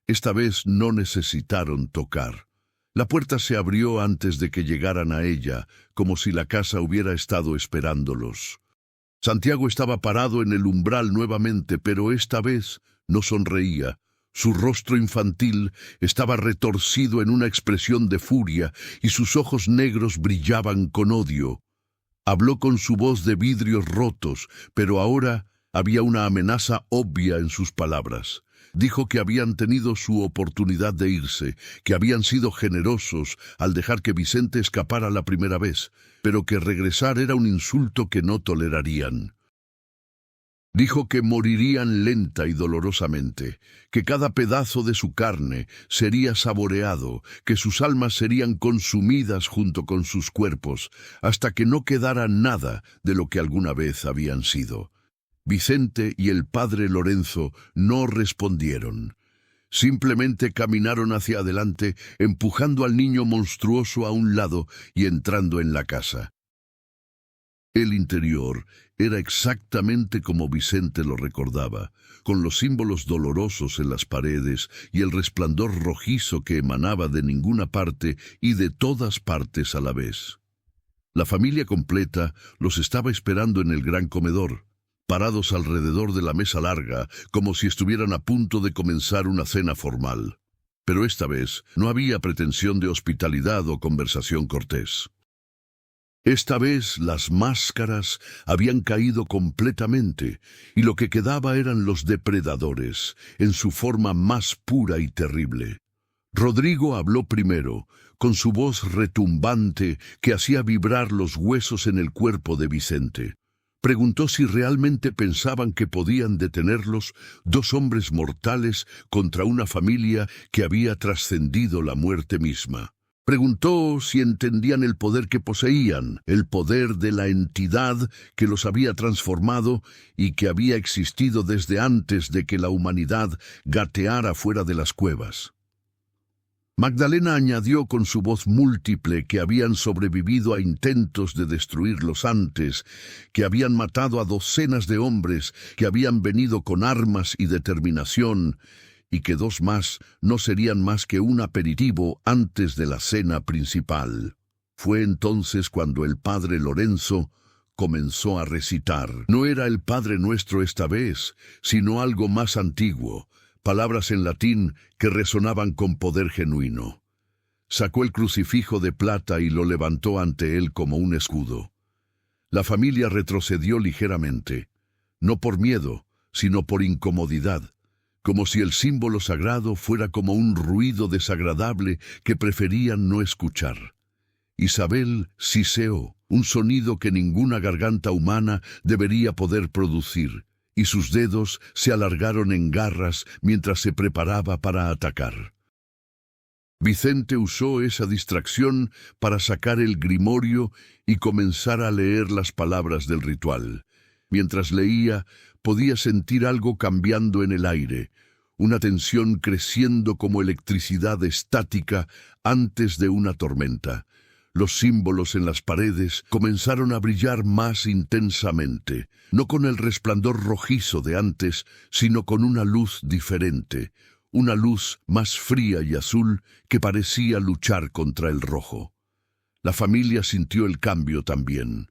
Esta vez no necesitaron tocar. La puerta se abrió antes de que llegaran a ella, como si la casa hubiera estado esperándolos. Santiago estaba parado en el umbral nuevamente, pero esta vez no sonreía. Su rostro infantil estaba retorcido en una expresión de furia y sus ojos negros brillaban con odio. Habló con su voz de vidrios rotos, pero ahora había una amenaza obvia en sus palabras. Dijo que habían tenido su oportunidad de irse, que habían sido generosos al dejar que Vicente escapara la primera vez, pero que regresar era un insulto que no tolerarían. Dijo que morirían lenta y dolorosamente, que cada pedazo de su carne sería saboreado, que sus almas serían consumidas junto con sus cuerpos, hasta que no quedara nada de lo que alguna vez habían sido. Vicente y el padre Lorenzo no respondieron. Simplemente caminaron hacia adelante, empujando al niño monstruoso a un lado y entrando en la casa. El interior era exactamente como Vicente lo recordaba, con los símbolos dolorosos en las paredes y el resplandor rojizo que emanaba de ninguna parte y de todas partes a la vez. La familia completa los estaba esperando en el gran comedor, parados alrededor de la mesa larga, como si estuvieran a punto de comenzar una cena formal. Pero esta vez no había pretensión de hospitalidad o conversación cortés. Esta vez las máscaras habían caído completamente, y lo que quedaba eran los depredadores, en su forma más pura y terrible. Rodrigo habló primero, con su voz retumbante que hacía vibrar los huesos en el cuerpo de Vicente. Preguntó si realmente pensaban que podían detenerlos, dos hombres mortales contra una familia que había trascendido la muerte misma. Preguntó si entendían el poder que poseían, el poder de la entidad que los había transformado y que había existido desde antes de que la humanidad gateara fuera de las cuevas. Magdalena añadió con su voz múltiple que habían sobrevivido a intentos de destruirlos antes, que habían matado a docenas de hombres, que habían venido con armas y determinación, y que dos más no serían más que un aperitivo antes de la cena principal. Fue entonces cuando el padre Lorenzo comenzó a recitar. No era el Padre Nuestro esta vez, sino algo más antiguo, palabras en latín que resonaban con poder genuino. Sacó el crucifijo de plata y lo levantó ante él como un escudo. La familia retrocedió ligeramente, no por miedo, sino por incomodidad, como si el símbolo sagrado fuera como un ruido desagradable que preferían no escuchar. Isabel siseó, un sonido que ninguna garganta humana debería poder producir, y sus dedos se alargaron en garras mientras se preparaba para atacar. Vicente usó esa distracción para sacar el grimorio y comenzar a leer las palabras del ritual. Mientras leía, podía sentir algo cambiando en el aire, una tensión creciendo como electricidad estática antes de una tormenta. Los símbolos en las paredes comenzaron a brillar más intensamente, no con el resplandor rojizo de antes, sino con una luz diferente, una luz más fría y azul que parecía luchar contra el rojo. La familia sintió el cambio también.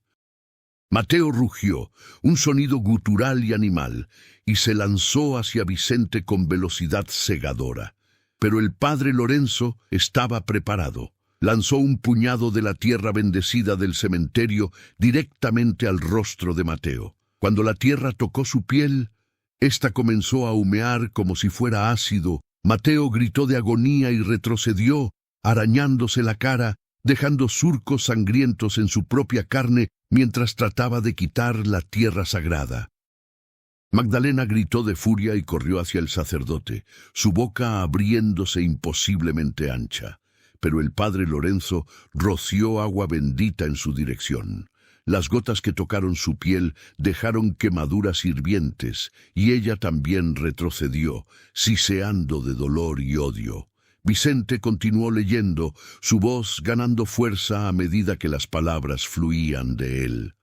Mateo rugió, un sonido gutural y animal, y se lanzó hacia Vicente con velocidad cegadora. Pero el padre Lorenzo estaba preparado. Lanzó un puñado de la tierra bendecida del cementerio directamente al rostro de Mateo. Cuando la tierra tocó su piel, ésta comenzó a humear como si fuera ácido. Mateo gritó de agonía y retrocedió, arañándose la cara, dejando surcos sangrientos en su propia carne mientras trataba de quitar la tierra sagrada. Magdalena gritó de furia y corrió hacia el sacerdote, su boca abriéndose imposiblemente ancha. Pero el padre Lorenzo roció agua bendita en su dirección. Las gotas que tocaron su piel dejaron quemaduras hirvientes, y ella también retrocedió, siseando de dolor y odio. Vicente continuó leyendo, su voz ganando fuerza a medida que las palabras fluían de él.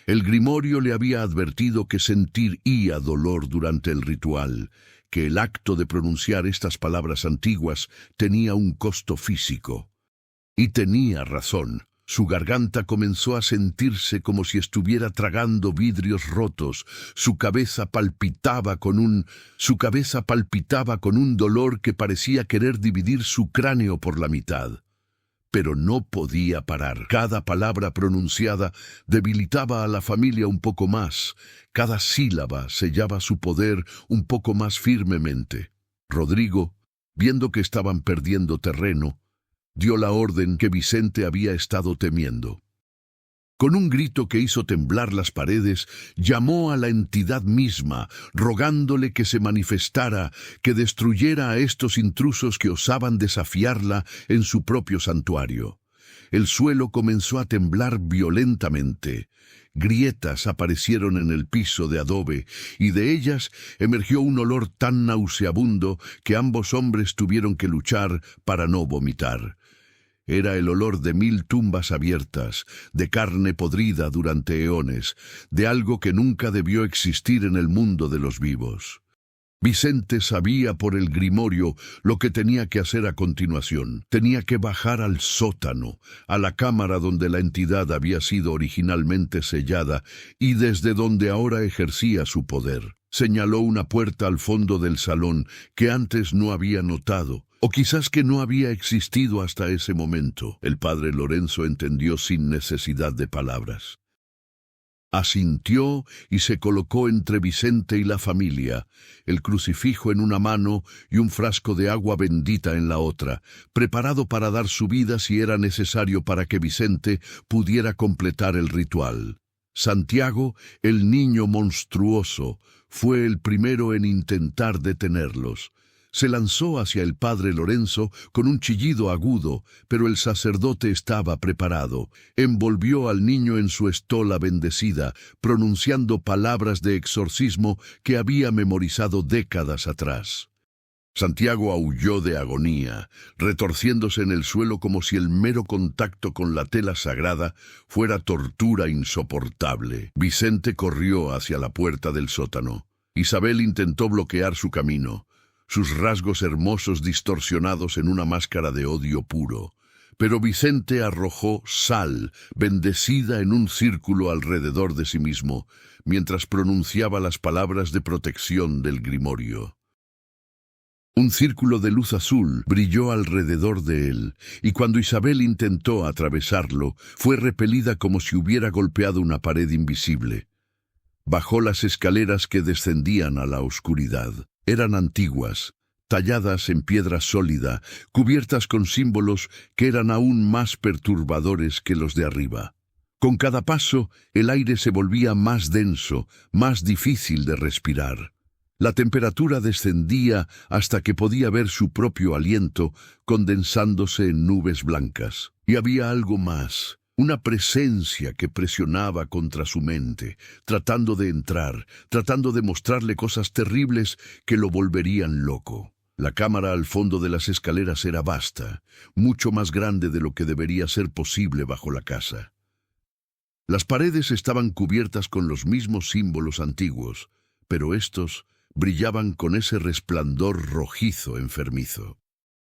El grimorio le había advertido que sentiría dolor durante el ritual, que el acto de pronunciar estas palabras antiguas tenía un costo físico. Y tenía razón. Su garganta comenzó a sentirse como si estuviera tragando vidrios rotos. Su cabeza palpitaba con un dolor que parecía querer dividir su cráneo por la mitad. Pero no podía parar. Cada palabra pronunciada debilitaba a la familia un poco más. Cada sílaba sellaba su poder un poco más firmemente. Rodrigo, viendo que estaban perdiendo terreno, dio la orden que Vicente había estado temiendo. Con un grito que hizo temblar las paredes, llamó a la entidad misma, rogándole que se manifestara, que destruyera a estos intrusos que osaban desafiarla en su propio santuario. El suelo comenzó a temblar violentamente. Grietas aparecieron en el piso de adobe, y de ellas emergió un olor tan nauseabundo que ambos hombres tuvieron que luchar para no vomitar. Era el olor de 1000 tumbas abiertas, de carne podrida durante eones, de algo que nunca debió existir en el mundo de los vivos. Vicente sabía por el grimorio lo que tenía que hacer a continuación. Tenía que bajar al sótano, a la cámara donde la entidad había sido originalmente sellada y desde donde ahora ejercía su poder. Señaló una puerta al fondo del salón que antes no había notado, o quizás que no había existido hasta ese momento. El padre Lorenzo entendió sin necesidad de palabras. Asintió y se colocó entre Vicente y la familia, el crucifijo en una mano y un frasco de agua bendita en la otra, preparado para dar su vida si era necesario para que Vicente pudiera completar el ritual. Santiago, el niño monstruoso, fue el primero en intentar detenerlos. Se lanzó hacia el padre Lorenzo con un chillido agudo, pero el sacerdote estaba preparado. Envolvió al niño en su estola bendecida, pronunciando palabras de exorcismo que había memorizado décadas atrás. Santiago aulló de agonía, retorciéndose en el suelo como si el mero contacto con la tela sagrada fuera tortura insoportable. Vicente corrió hacia la puerta del sótano. Isabel intentó bloquear su camino, sus rasgos hermosos distorsionados en una máscara de odio puro. Pero Vicente arrojó sal, bendecida en un círculo alrededor de sí mismo, mientras pronunciaba las palabras de protección del grimorio. Un círculo de luz azul brilló alrededor de él, y cuando Isabel intentó atravesarlo, fue repelida como si hubiera golpeado una pared invisible. Bajó las escaleras que descendían a la oscuridad. Eran antiguas, talladas en piedra sólida, cubiertas con símbolos que eran aún más perturbadores que los de arriba. Con cada paso, el aire se volvía más denso, más difícil de respirar. La temperatura descendía hasta que podía ver su propio aliento condensándose en nubes blancas. Y había algo más. Una presencia que presionaba contra su mente, tratando de entrar, tratando de mostrarle cosas terribles que lo volverían loco. La cámara al fondo de las escaleras era vasta, mucho más grande de lo que debería ser posible bajo la casa. Las paredes estaban cubiertas con los mismos símbolos antiguos, pero estos brillaban con ese resplandor rojizo enfermizo.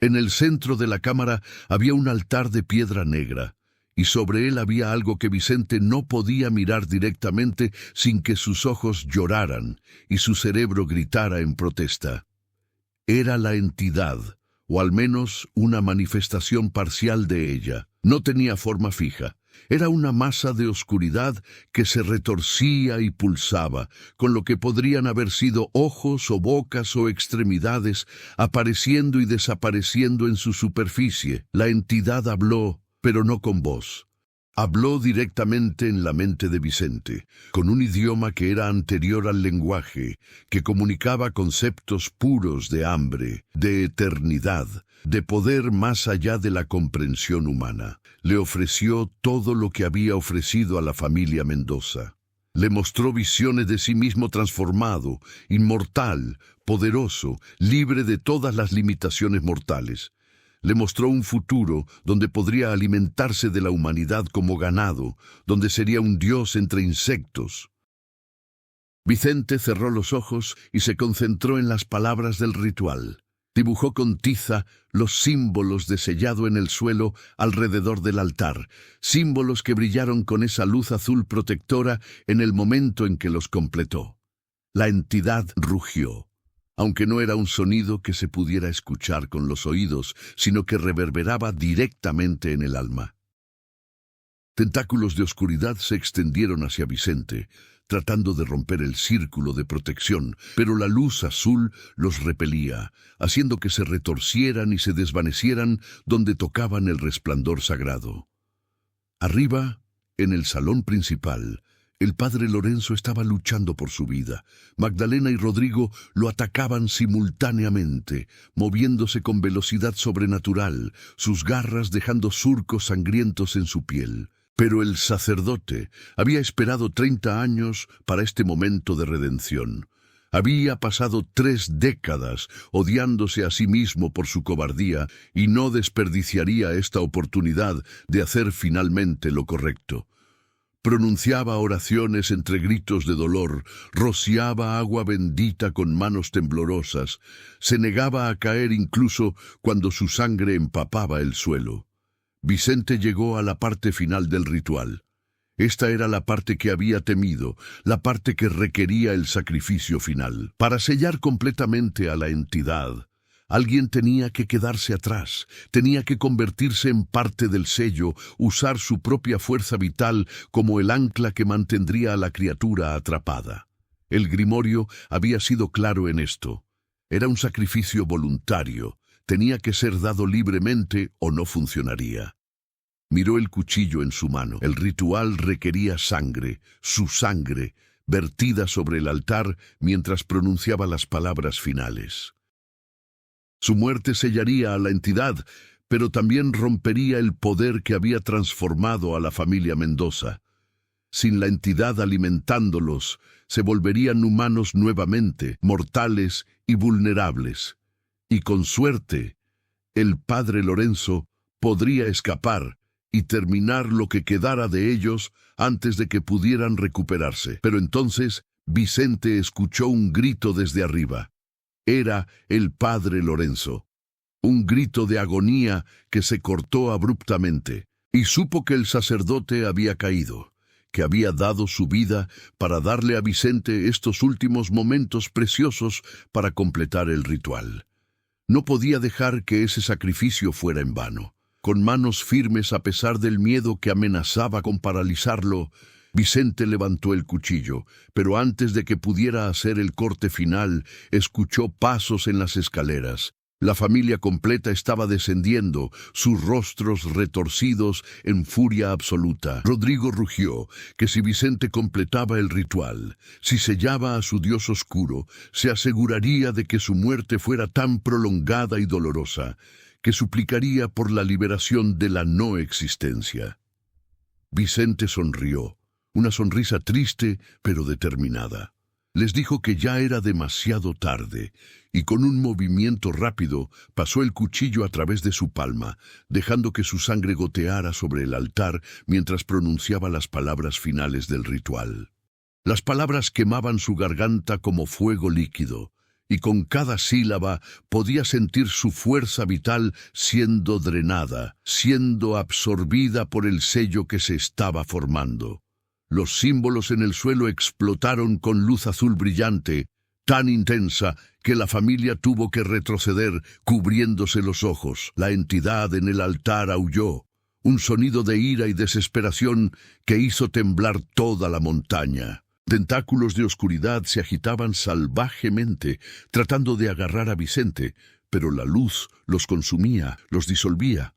En el centro de la cámara había un altar de piedra negra, y sobre él había algo que Vicente no podía mirar directamente sin que sus ojos lloraran y su cerebro gritara en protesta. Era la entidad, o al menos una manifestación parcial de ella. No tenía forma fija. Era una masa de oscuridad que se retorcía y pulsaba, con lo que podrían haber sido ojos o bocas o extremidades apareciendo y desapareciendo en su superficie. La entidad habló, pero no con voz. Habló directamente en la mente de Vicente, con un idioma que era anterior al lenguaje, que comunicaba conceptos puros de hambre, de eternidad, de poder más allá de la comprensión humana. le ofreció todo lo que había ofrecido a la familia Mendoza. Le mostró visiones de sí mismo transformado, inmortal, poderoso, libre de todas las limitaciones mortales. Le mostró un futuro donde podría alimentarse de la humanidad como ganado, donde sería un dios entre insectos. Vicente cerró los ojos y se concentró en las palabras del ritual. Dibujó con tiza los símbolos de sellado en el suelo alrededor del altar, símbolos que brillaron con esa luz azul protectora en el momento en que los completó. La entidad rugió, aunque no era un sonido que se pudiera escuchar con los oídos, sino que reverberaba directamente en el alma. Tentáculos de oscuridad se extendieron hacia Vicente, tratando de romper el círculo de protección, pero la luz azul los repelía, haciendo que se retorcieran y se desvanecieran donde tocaban el resplandor sagrado. Arriba, en el salón principal, el padre Lorenzo estaba luchando por su vida. Magdalena y Rodrigo lo atacaban simultáneamente, moviéndose con velocidad sobrenatural, sus garras dejando surcos sangrientos en su piel. Pero el sacerdote había esperado 30 años para este momento de redención. Había pasado 3 décadas odiándose a sí mismo por su cobardía y no desperdiciaría esta oportunidad de hacer finalmente lo correcto. Pronunciaba oraciones entre gritos de dolor, rociaba agua bendita con manos temblorosas, se negaba a caer incluso cuando su sangre empapaba el suelo. Vicente llegó a la parte final del ritual. Esta era la parte que había temido, la parte que requería el sacrificio final. Para sellar completamente a la entidad, alguien tenía que quedarse atrás, tenía que convertirse en parte del sello, usar su propia fuerza vital como el ancla que mantendría a la criatura atrapada. El grimorio había sido claro en esto. Era un sacrificio voluntario. Tenía que ser dado libremente o no funcionaría. Miró el cuchillo en su mano. El ritual requería sangre, su sangre, vertida sobre el altar mientras pronunciaba las palabras finales. Su muerte sellaría a la entidad, pero también rompería el poder que había transformado a la familia Mendoza. Sin la entidad alimentándolos, se volverían humanos nuevamente, mortales y vulnerables. Y con suerte, el padre Lorenzo podría escapar y terminar lo que quedara de ellos antes de que pudieran recuperarse. Pero entonces Vicente escuchó un grito desde arriba. Era el padre Lorenzo. Un grito de agonía que se cortó abruptamente, y supo que el sacerdote había caído, que había dado su vida para darle a Vicente estos últimos momentos preciosos para completar el ritual. No podía dejar que ese sacrificio fuera en vano. Con manos firmes a pesar del miedo que amenazaba con paralizarlo, Vicente levantó el cuchillo, pero antes de que pudiera hacer el corte final, escuchó pasos en las escaleras. La familia completa estaba descendiendo, sus rostros retorcidos en furia absoluta. Rodrigo rugió que si Vicente completaba el ritual, si sellaba a su dios oscuro, se aseguraría de que su muerte fuera tan prolongada y dolorosa, que suplicaría por la liberación de la no existencia. Vicente sonrió, una sonrisa triste pero determinada. Les dijo que ya era demasiado tarde, y con un movimiento rápido pasó el cuchillo a través de su palma, dejando que su sangre goteara sobre el altar mientras pronunciaba las palabras finales del ritual. Las palabras quemaban su garganta como fuego líquido, y con cada sílaba podía sentir su fuerza vital siendo drenada, siendo absorbida por el sello que se estaba formando. Los símbolos en el suelo explotaron con luz azul brillante, tan intensa que la familia tuvo que retroceder, cubriéndose los ojos. La entidad en el altar aulló, un sonido de ira y desesperación que hizo temblar toda la montaña. Tentáculos de oscuridad se agitaban salvajemente, tratando de agarrar a Vicente, pero la luz los consumía, los disolvía.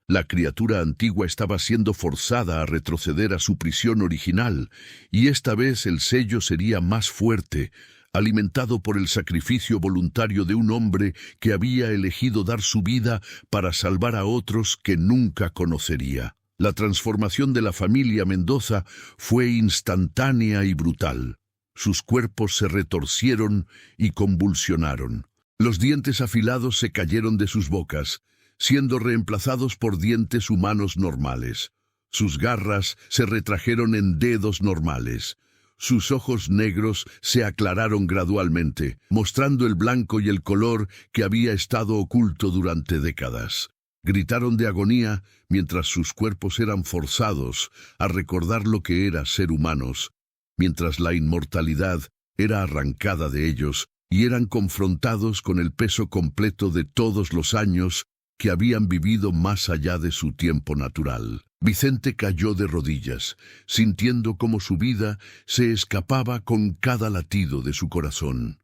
La criatura antigua estaba siendo forzada a retroceder a su prisión original, y esta vez el sello sería más fuerte, alimentado por el sacrificio voluntario de un hombre que había elegido dar su vida para salvar a otros que nunca conocería. La transformación de la familia Mendoza fue instantánea y brutal. Sus cuerpos se retorcieron y convulsionaron. Los dientes afilados se cayeron de sus bocas, siendo reemplazados por dientes humanos normales. Sus garras se retrajeron en dedos normales. Sus ojos negros se aclararon gradualmente, mostrando el blanco y el color que había estado oculto durante décadas. Gritaron de agonía mientras sus cuerpos eran forzados a recordar lo que era ser humanos, mientras la inmortalidad era arrancada de ellos y eran confrontados con el peso completo de todos los años que habían vivido más allá de su tiempo natural. Vicente cayó de rodillas, sintiendo cómo su vida se escapaba con cada latido de su corazón.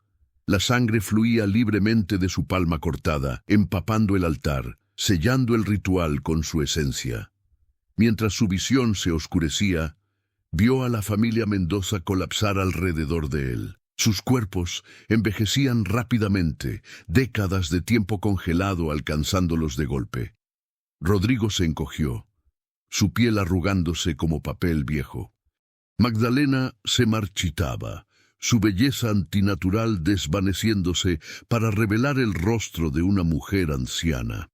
La sangre fluía libremente de su palma cortada, empapando el altar, sellando el ritual con su esencia. Mientras su visión se oscurecía, vio a la familia Mendoza colapsar alrededor de él. Sus cuerpos envejecían rápidamente, décadas de tiempo congelado alcanzándolos de golpe. Rodrigo se encogió, su piel arrugándose como papel viejo. Magdalena se marchitaba, su belleza antinatural desvaneciéndose para revelar el rostro de una mujer anciana.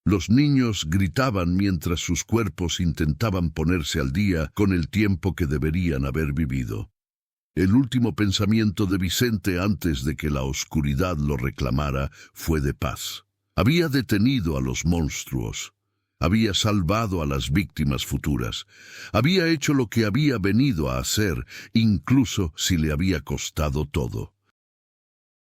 Los niños gritaban mientras sus cuerpos intentaban ponerse al día con el tiempo que deberían haber vivido. El último pensamiento de Vicente antes de que la oscuridad lo reclamara fue de paz. Había detenido a los monstruos. Había salvado a las víctimas futuras. Había hecho lo que había venido a hacer, incluso si le había costado todo.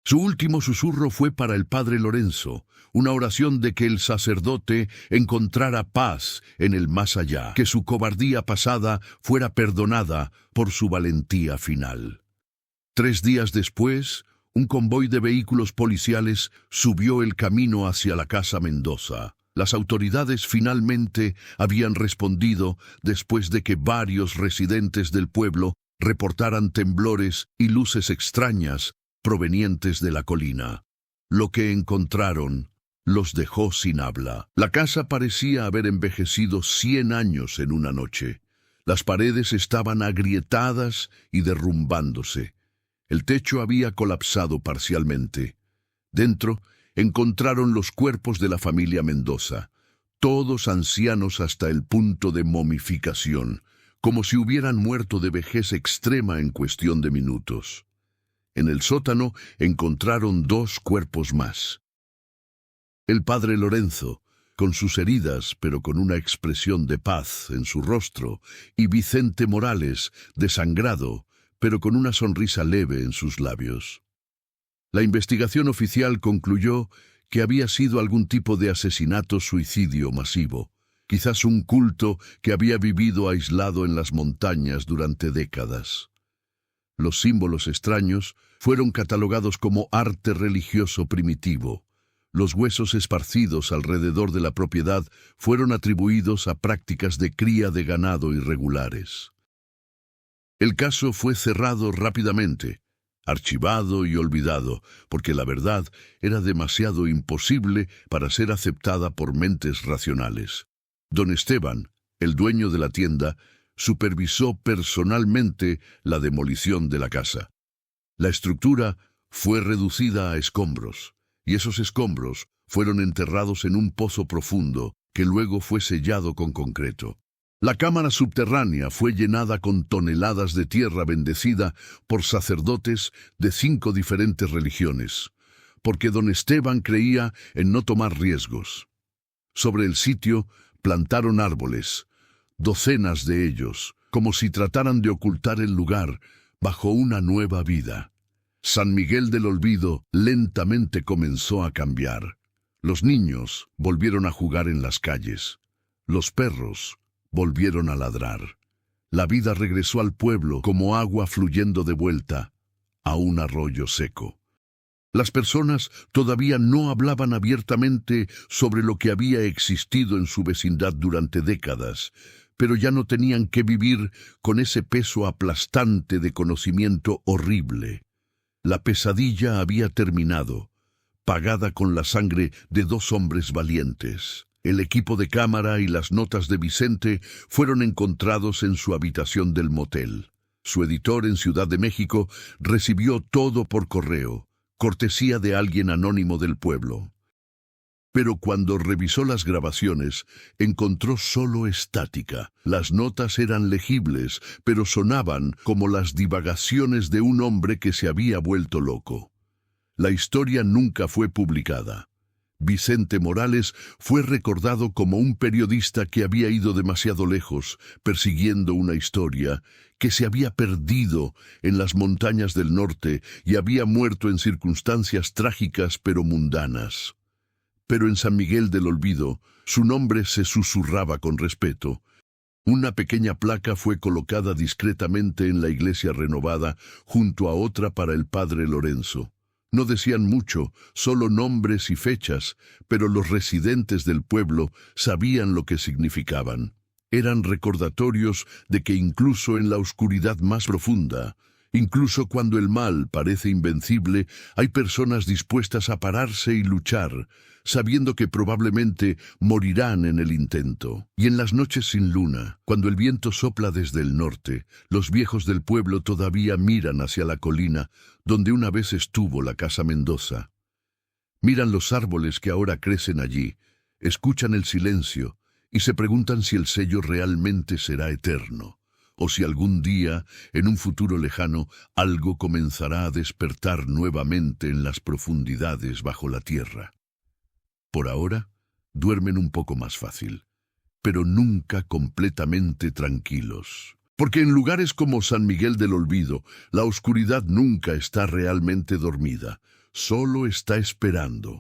Su último susurro fue para el padre Lorenzo, una oración de que el sacerdote encontrara paz en el más allá, que su cobardía pasada fuera perdonada por su valentía final. 3 días después, un convoy de vehículos policiales subió el camino hacia la casa Mendoza. Las autoridades finalmente habían respondido después de que varios residentes del pueblo reportaran temblores y luces extrañas provenientes de la colina. Lo que encontraron los dejó sin habla. La casa parecía haber envejecido 100 años en una noche. Las paredes estaban agrietadas y derrumbándose. El techo había colapsado parcialmente. Dentro encontraron los cuerpos de la familia Mendoza, todos ancianos hasta el punto de momificación, como si hubieran muerto de vejez extrema en cuestión de minutos. En el sótano encontraron 2 cuerpos más. El padre Lorenzo, con sus heridas pero con una expresión de paz en su rostro, y Vicente Morales, desangrado, pero con una sonrisa leve en sus labios. La investigación oficial concluyó que había sido algún tipo de asesinato-suicidio masivo, quizás un culto que había vivido aislado en las montañas durante décadas. Los símbolos extraños fueron catalogados como arte religioso primitivo. Los huesos esparcidos alrededor de la propiedad fueron atribuidos a prácticas de cría de ganado irregulares. El caso fue cerrado rápidamente, archivado y olvidado, porque la verdad era demasiado imposible para ser aceptada por mentes racionales. Don Esteban, el dueño de la tienda, supervisó personalmente la demolición de la casa. La estructura fue reducida a escombros, y esos escombros fueron enterrados en un pozo profundo que luego fue sellado con concreto. La cámara subterránea fue llenada con toneladas de tierra bendecida por sacerdotes de 5 diferentes religiones, porque don Esteban creía en no tomar riesgos. Sobre el sitio plantaron árboles, docenas de ellos, como si trataran de ocultar el lugar bajo una nueva vida. San Miguel del Olvido lentamente comenzó a cambiar. Los niños volvieron a jugar en las calles. Los perros volvieron a ladrar. La vida regresó al pueblo como agua fluyendo de vuelta a un arroyo seco. Las personas todavía no hablaban abiertamente sobre lo que había existido en su vecindad durante décadas, pero ya no tenían que vivir con ese peso aplastante de conocimiento horrible. La pesadilla había terminado, pagada con la sangre de 2 hombres valientes. El equipo de cámara y las notas de Vicente fueron encontrados en su habitación del motel. Su editor en Ciudad de México recibió todo por correo, cortesía de alguien anónimo del pueblo. Pero cuando revisó las grabaciones, encontró solo estática. Las notas eran legibles, pero sonaban como las divagaciones de un hombre que se había vuelto loco. La historia nunca fue publicada. Vicente Morales fue recordado como un periodista que había ido demasiado lejos, persiguiendo una historia que se había perdido en las montañas del norte y había muerto en circunstancias trágicas pero mundanas. Pero en San Miguel del Olvido, su nombre se susurraba con respeto. Una pequeña placa fue colocada discretamente en la iglesia renovada, junto a otra para el padre Lorenzo. No decían mucho, solo nombres y fechas, pero los residentes del pueblo sabían lo que significaban. Eran recordatorios de que incluso en la oscuridad más profunda, incluso cuando el mal parece invencible, hay personas dispuestas a pararse y luchar, sabiendo que probablemente morirán en el intento. Y en las noches sin luna, cuando el viento sopla desde el norte, los viejos del pueblo todavía miran hacia la colina donde una vez estuvo la Casa Mendoza. Miran los árboles que ahora crecen allí, escuchan el silencio y se preguntan si el sello realmente será eterno, o si algún día, en un futuro lejano, algo comenzará a despertar nuevamente en las profundidades bajo la tierra. Por ahora, duermen un poco más fácil, pero nunca completamente tranquilos. Porque en lugares como San Miguel del Olvido, la oscuridad nunca está realmente dormida, solo está esperando.